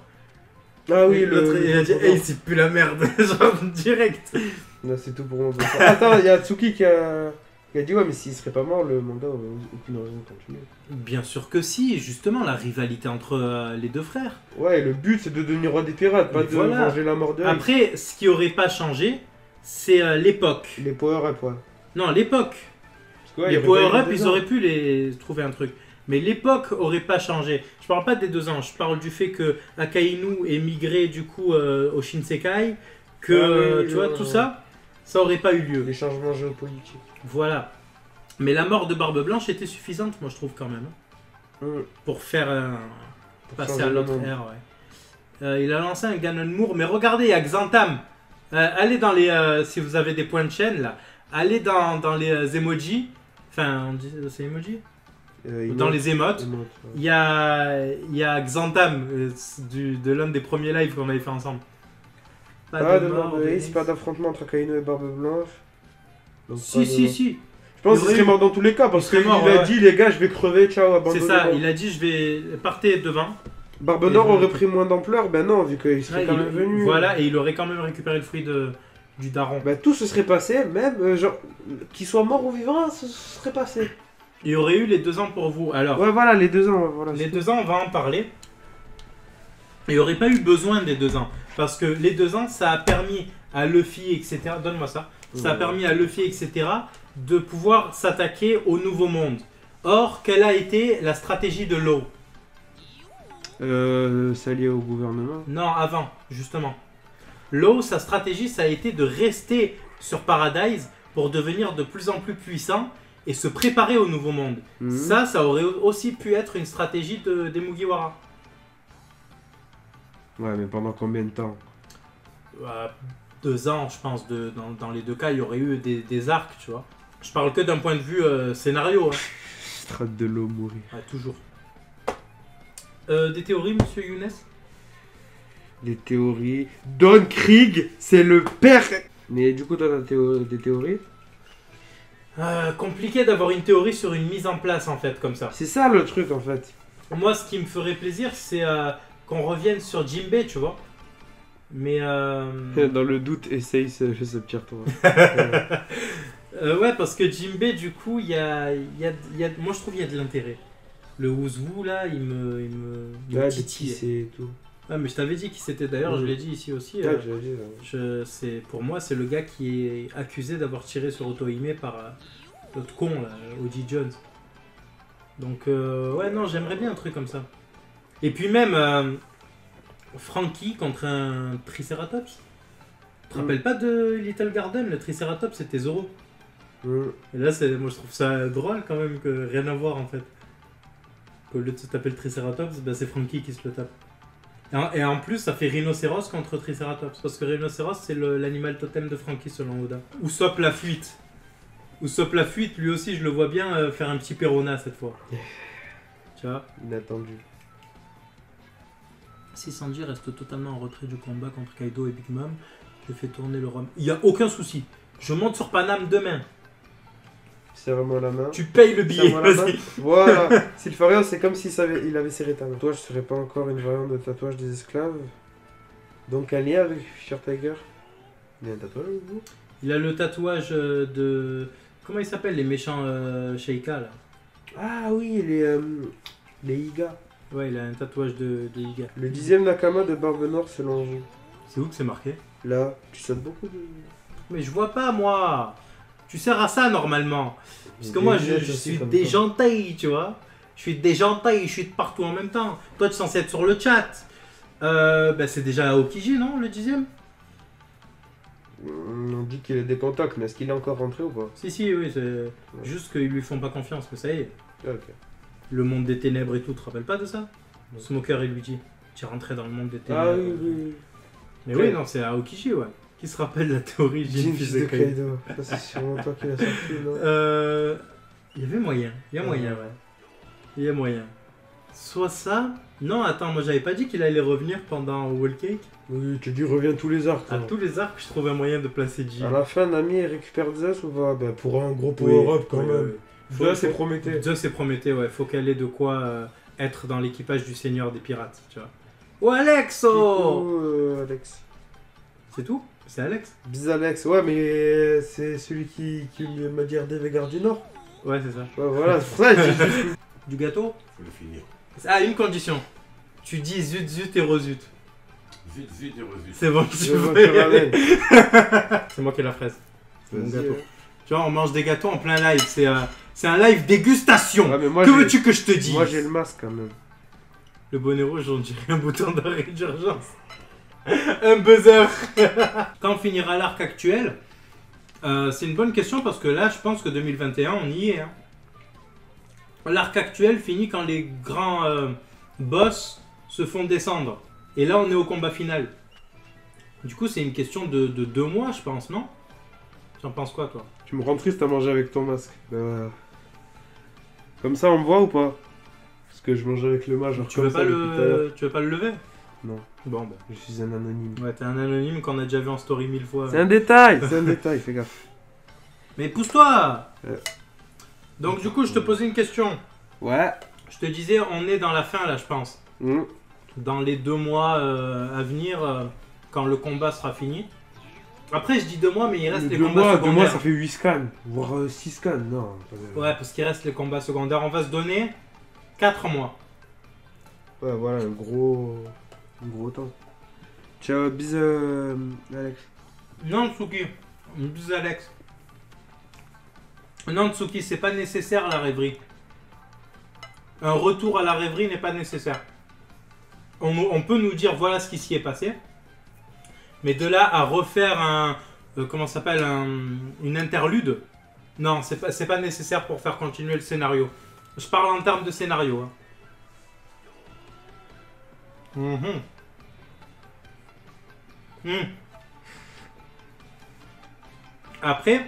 Ah oui, L'autre, il a dit, hey, c'est plus la merde, genre direct. Là, c'est tout pour moi. Attends, il y a Tsuki qui a dit ouais, mais s'il serait pas mort, le manga aurait aucune raison de continuer. Bien sûr que si, justement, la rivalité entre les deux frères. Ouais, le but c'est de devenir roi des pirates, pas Et de voilà. venger la mort de Ace. Après, ce qui aurait pas changé, c'est l'époque. Les power-up, ouais. Non, l'époque. Parce que, ouais, il y Les avait pas eu power-up, les ils deux ans. auraient pu les trouver un truc. Mais l'époque aurait pas changé. Je parle pas des 2 ans, je parle du fait que Akainu est migré du coup au Shinsekai, que Ah oui, tu vois, ouais, tout ouais. ça aurait pas eu lieu. Les changements géopolitiques. Voilà. Mais la mort de Barbe Blanche était suffisante, moi je trouve quand même, pour faire passer changer à le l'autre monde. ère. Ouais. Il a lancé un Ganon Moore, mais regardez, il y a Xantam. Allez dans les, si vous avez des points de chaîne là, allez dans les emojis. Enfin, on dit c'est emoji. Dans les emotes. ouais. Il y a Xantam de l'un des premiers lives qu'on avait fait ensemble. Pas de mort mort de de Ace, Ace. pas d'affrontement entre Akainu et Barbe Blanche. Donc, pas Si, de- si, si. Je pense Il qu'il aurait serait eu- mort dans tous les cas parce Il serait qu'il mort, a ouais. dit les gars, je vais crever, ciao, abandonnez. C'est ça, il a dit je vais partir devant. Barbe Et Nord je- aurait pris moins d'ampleur, ben non, vu qu'il serait Ouais, quand même venu. Voilà, et il aurait quand même récupéré le fruit du daron. Ben tout se serait passé, même genre qu'il soit mort ou vivant, ce serait passé. Il y aurait eu les 2 ans pour vous. Alors, Ouais, voilà, les 2 ans, voilà. les 2 ans, on va en parler. Il n'y aurait pas eu besoin des 2 ans. Parce que les 2 ans, ça a permis à Luffy, etc. Donne-moi ça. Ça a Ouais. permis à Luffy, etc. de pouvoir s'attaquer au nouveau monde. Or, quelle a été la stratégie de Law? S'allier au gouvernement. Non, avant, justement. Law, sa stratégie, ça a été de rester sur Paradise pour devenir de plus en plus puissants et se préparer au nouveau monde. Ça aurait aussi pu être une stratégie des Mugiwara. Ouais, mais pendant combien de temps? 2 ans, je pense. Dans les deux cas, il y aurait eu des arcs, tu vois. Je parle que d'un point de vue scénario. Hein. Strate de l'eau mourir. Ouais, toujours. Des théories, monsieur Younes? Des théories. Don Krieg, c'est le père. Mais du coup, toi, t'as des théories? Compliqué d'avoir une théorie sur une mise en place, en fait, comme ça. C'est ça le truc, en fait. Moi, ce qui me ferait plaisir, c'est qu'on revienne sur Jinbei, tu vois. Mais Dans le doute, essaye ce petit retour. ouais, parce que Jinbei, du coup, moi je trouve qu'il y a de l'intérêt. Le Ouzou, là, il me titille. C'est tout. Ah, mais je t'avais dit qui c'était d'ailleurs, je l'ai dit ici aussi. Ouais, je l'ai dit, ouais. Pour moi, c'est le gars qui est accusé d'avoir tiré sur Otohime par l'autre con, là, Oji Jones. Donc, ouais, non, j'aimerais bien un truc comme ça. Et puis même, Frankie contre un Triceratops. Tu te rappelles pas de Little Garden? Le Triceratops, c'était Zoro. Et là, moi je trouve ça drôle quand même, que rien à voir en fait. Qu'au lieu de se taper le Triceratops, bah, c'est Frankie qui se le tape. Et en plus, ça fait Rhinocéros contre Triceratops. Parce que Rhinocéros, c'est l'animal totem de Frankie selon Oda. Usopp la fuite. Usopp la fuite, lui aussi, je le vois bien faire un petit Perona cette fois. Tu vois? Inattendu. Si Sanji reste totalement en retrait du combat contre Kaido et Big Mom, je fais tourner le rhum. Il n'y a aucun souci. Je monte sur Paname demain. Serre-moi la main. Tu payes le billet, Serre-moi la main. vas-y. Voilà. Sylphario, c'est comme s'il il avait serré ta main. Tatouage serait pas encore une variante de tatouage des esclaves. Donc un lien avec Fisher Tiger. Il y a un tatouage ou vous? Il a le tatouage de... Comment ils s'appellent les méchants Sheikah là? Ah oui, les Iga. Ouais, il a un tatouage de Iga. Le 10e Nakama de Barbe Noire selon vous. C'est où que c'est marqué? Là, tu sautes beaucoup de... Mais je vois pas moi. Tu sers à ça normalement. Parce que Des moi lunettes je aussi, suis comme déjanté, tu vois. Je suis déjanté, je suis de partout en même temps. Toi tu es censé être sur le chat. Bah, c'est déjà Aokiji, non, le 10e? On dit qu'il est des contacts, mais est-ce qu'il est encore rentré ou pas? Si, oui, c'est juste qu'ils lui font pas confiance, mais ça y est. Ah, ok. Le monde des ténèbres et tout, tu te rappelles pas de ça? Non. Smoker et Luigi. Tu es rentré dans le monde des ténèbres. Ah oui, oui. Mais Ouais. oui, non, c'est Aokiji, ouais. Qui se rappelle la théorie Jin Fils fils de de Kaido? Kaido. Ça, c'est sûrement toi qui l'as sorti, non? Il y avait moyen. Il y a moyen, ouais. Il y a moyen. Soit ça. Non, attends, moi j'avais pas dit qu'il allait revenir pendant Whole Cake. Oui, tu dis reviens tous les arcs. À toi. tous les arcs, je trouve un moyen de placer Jin. À la fin, Nami récupère Zeus ou pas? Ben, pour un gros power-up quand même. Zeus c'est Prométhée. Zeus c'est Prométhée, ouais. Faut qu'elle ait de quoi être dans l'équipage du Seigneur des Pirates, tu vois. Oh, Alexo! Du coup, Alex. C'est tout? C'est Alex? Bis Alex, ouais, mais c'est celui qui m'a dit RD Vegard du Nord. Ouais, c'est ça. Ouais, voilà, c'est pour ça que j'ai juste... Du gâteau? Faut le finir. Ah, une condition. Tu dis zut zut et rezut. Vite, vite et revu. C'est bon, Je veux que tu ramènes. C'est moi qui ai la fraise. C'est mon Vas-y, gâteau. hein. Tu vois, on mange des gâteaux en plein live. C'est un live dégustation. Ouais, mais moi, Que j'ai- veux-tu que je te dise? Moi j'ai le masque quand même. Le bonnet rouge, on dirait un bouton d'arrêt d'urgence. Un buzzer. Quand finira l'arc actuel? C'est une bonne question parce que là, je pense que 2021, on y est. Hein. L'arc actuel finit quand les grands boss se font descendre. Et là, on est au combat final. Du coup, c'est une question de 2 mois, je pense, non? T'en penses quoi, toi? Tu me rends triste à manger avec ton masque. Bah... Comme ça on me voit ou pas? Parce que je mange avec le mage. genre Tu comme veux, ça pas depuis tout à l'heure. tu veux pas le lever? Non, Bon, bah. je suis un anonyme. Ouais, t'es un anonyme qu'on a déjà vu en story 1000 fois. C'est un détail, c'est un détail, fais gaffe. Mais pousse-toi! Ouais. Donc, du coup, je te posais une question. Ouais. Je te disais, on est dans la fin, là, je pense. Mmh. Dans les 2 mois à venir, quand le combat sera fini. Après, je dis 2 mois, mais il reste les combats Deux secondaires. mois ça fait 8 scans. Voire 6 scans, non. Ouais, parce qu'il reste les combats secondaires. On va se donner 4 mois. Ouais, voilà, un gros temps. Ciao, bisous, Alex. Non, Tsuki. Bisous, Alex. Non, Tsuki, c'est pas nécessaire la rêverie. Un retour à la rêverie n'est pas nécessaire. On peut nous dire voilà ce qui s'y est passé. Mais de là à refaire comment ça s'appelle, une interlude. Non, c'est pas nécessaire pour faire continuer le scénario. Je parle en termes de scénario. Hein. Après,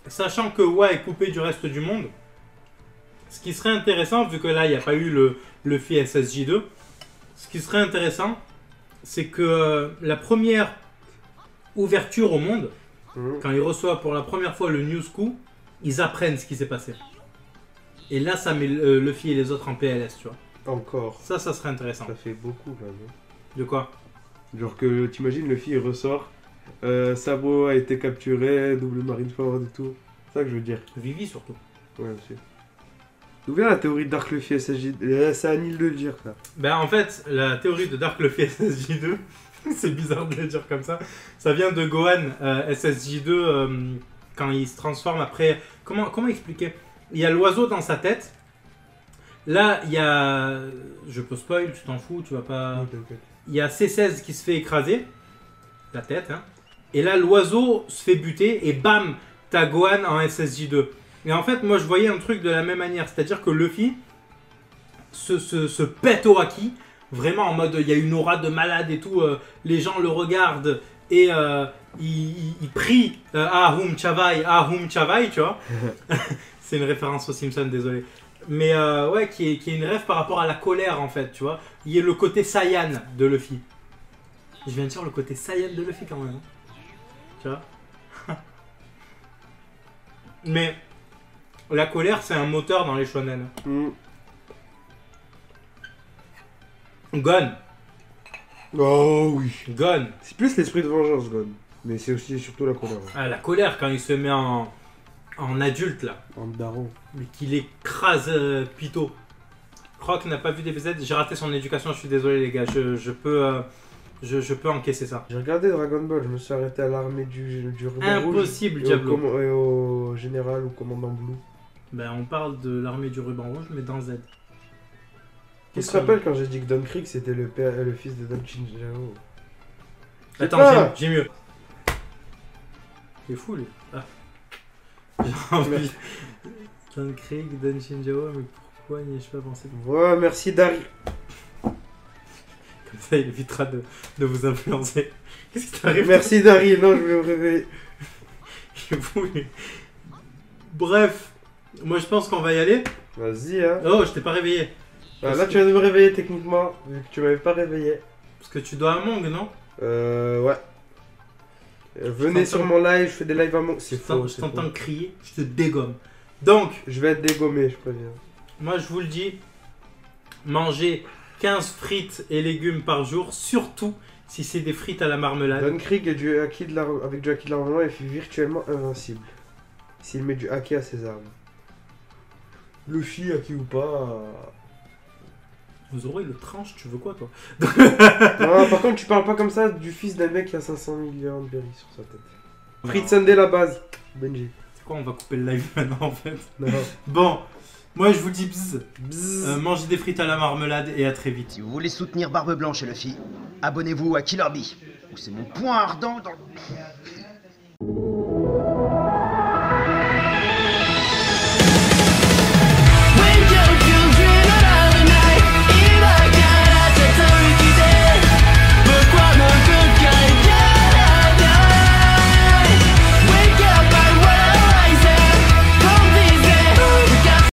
sachant que Wa est coupé du reste du monde, ce qui serait intéressant, vu que là il n'y a pas eu le Luffy SSJ2, ce qui serait intéressant, c'est que la première ouverture au monde, quand ils reçoivent pour la première fois le News Coup, ils apprennent ce qui s'est passé. Et là, ça met Luffy et les autres en PLS, tu vois. Encore. Ça serait intéressant. Ça fait beaucoup là, non? De quoi? Genre que t'imagines, Luffy il ressort, Sabo a été capturé, double Marineford et tout. C'est ça que je veux dire. Vivi surtout. Ouais, aussi. D'où vient la théorie de Dark Luffy SSJ? C'est à Nil de le dire, ça. Ben en fait, la théorie de Dark Luffy SSJ2, c'est bizarre de le dire comme ça, ça vient de Gohan SSJ2 quand il se transforme après... Comment expliquer? Il y a l'oiseau dans sa tête. Là, il y a... Je peux spoil, tu t'en fous, tu vas pas... Il y a C16 qui se fait écraser, la tête, hein. Et là, l'oiseau se fait buter et bam, t'as Gohan en SSJ2. Et en fait, moi, je voyais un truc de la même manière. C'est-à-dire que Luffy se pète au haki. Vraiment en mode, il y a une aura de malade et tout. Les gens le regardent et ils prient Ahum Chavai, tu vois. C'est une référence aux Simpsons, désolé. Mais ouais, qui est une rêve par rapport à la colère, en fait, tu vois. Il y a le côté Saiyan de Luffy. Je viens de dire le côté Saiyan de Luffy, quand même. Hein. Tu vois. Mais la colère, c'est un moteur dans les shonen. Gon. Oh oui. Gon. C'est plus l'esprit de vengeance, Gon. Mais c'est aussi et surtout la colère. Ouais. Ah, la colère quand il se met en adulte, là. En daron. Mais qu'il écrase Pito. Croc n'a pas vu DBZ. J'ai raté son éducation, je suis désolé, les gars. Je peux encaisser ça. J'ai regardé Dragon Ball, je me suis arrêté à l'armée du ruban rouge. Impossible, Diablo. Et au général ou commandant Blue. Ben, on parle de l'armée du ruban rouge, mais dans Z. Tu te rappelles quand j'ai dit que Don Krieg c'était le fils de Don Chinjao? Attends, j'ai mieux. Il est fou, lui. Ah. J'ai envie. Don Krieg, Don Shinjao, mais pourquoi n'y ai-je pas pensé? Ouais, merci Dari. Comme ça, il évitera de vous influencer. Qu'est-ce qui t'arrive? Merci Dari, non, je vais me réveiller. Il est fou, lui. Bref, moi je pense qu'on va y aller. Vas-y, hein. Oh, je t'ai pas réveillé. Ah, là, tu viens de me réveiller techniquement, vu que tu m'avais pas réveillé. Parce que tu dois à Mong, non? Ouais. Venez sur mon live, je fais des lives à Mong. C'est faux. Je t'entends crier, je te dégomme. Donc, je vais être dégommé, je préviens. Moi, je vous le dis, mangez 15 frites et légumes par jour, surtout si c'est des frites à la marmelade. Don Krieg avec du haki de l'armement, il est virtuellement invincible. S'il met du haki à ses armes. Luffy, haki ou pas. Zoro, il le tranche, tu veux quoi, toi? Non, par contre, tu parles pas comme ça du fils d'un mec qui a 500 millions de berries sur sa tête. Frites Sunday, la base. Benji. C'est quoi, on va couper le live maintenant, en fait? Non. Bon, moi, je vous dis bzzz. Mangez des frites à la marmelade et à très vite. Si vous voulez soutenir Barbe Blanche et Luffy, abonnez-vous à Killer Bee, où c'est mon point ardent dans...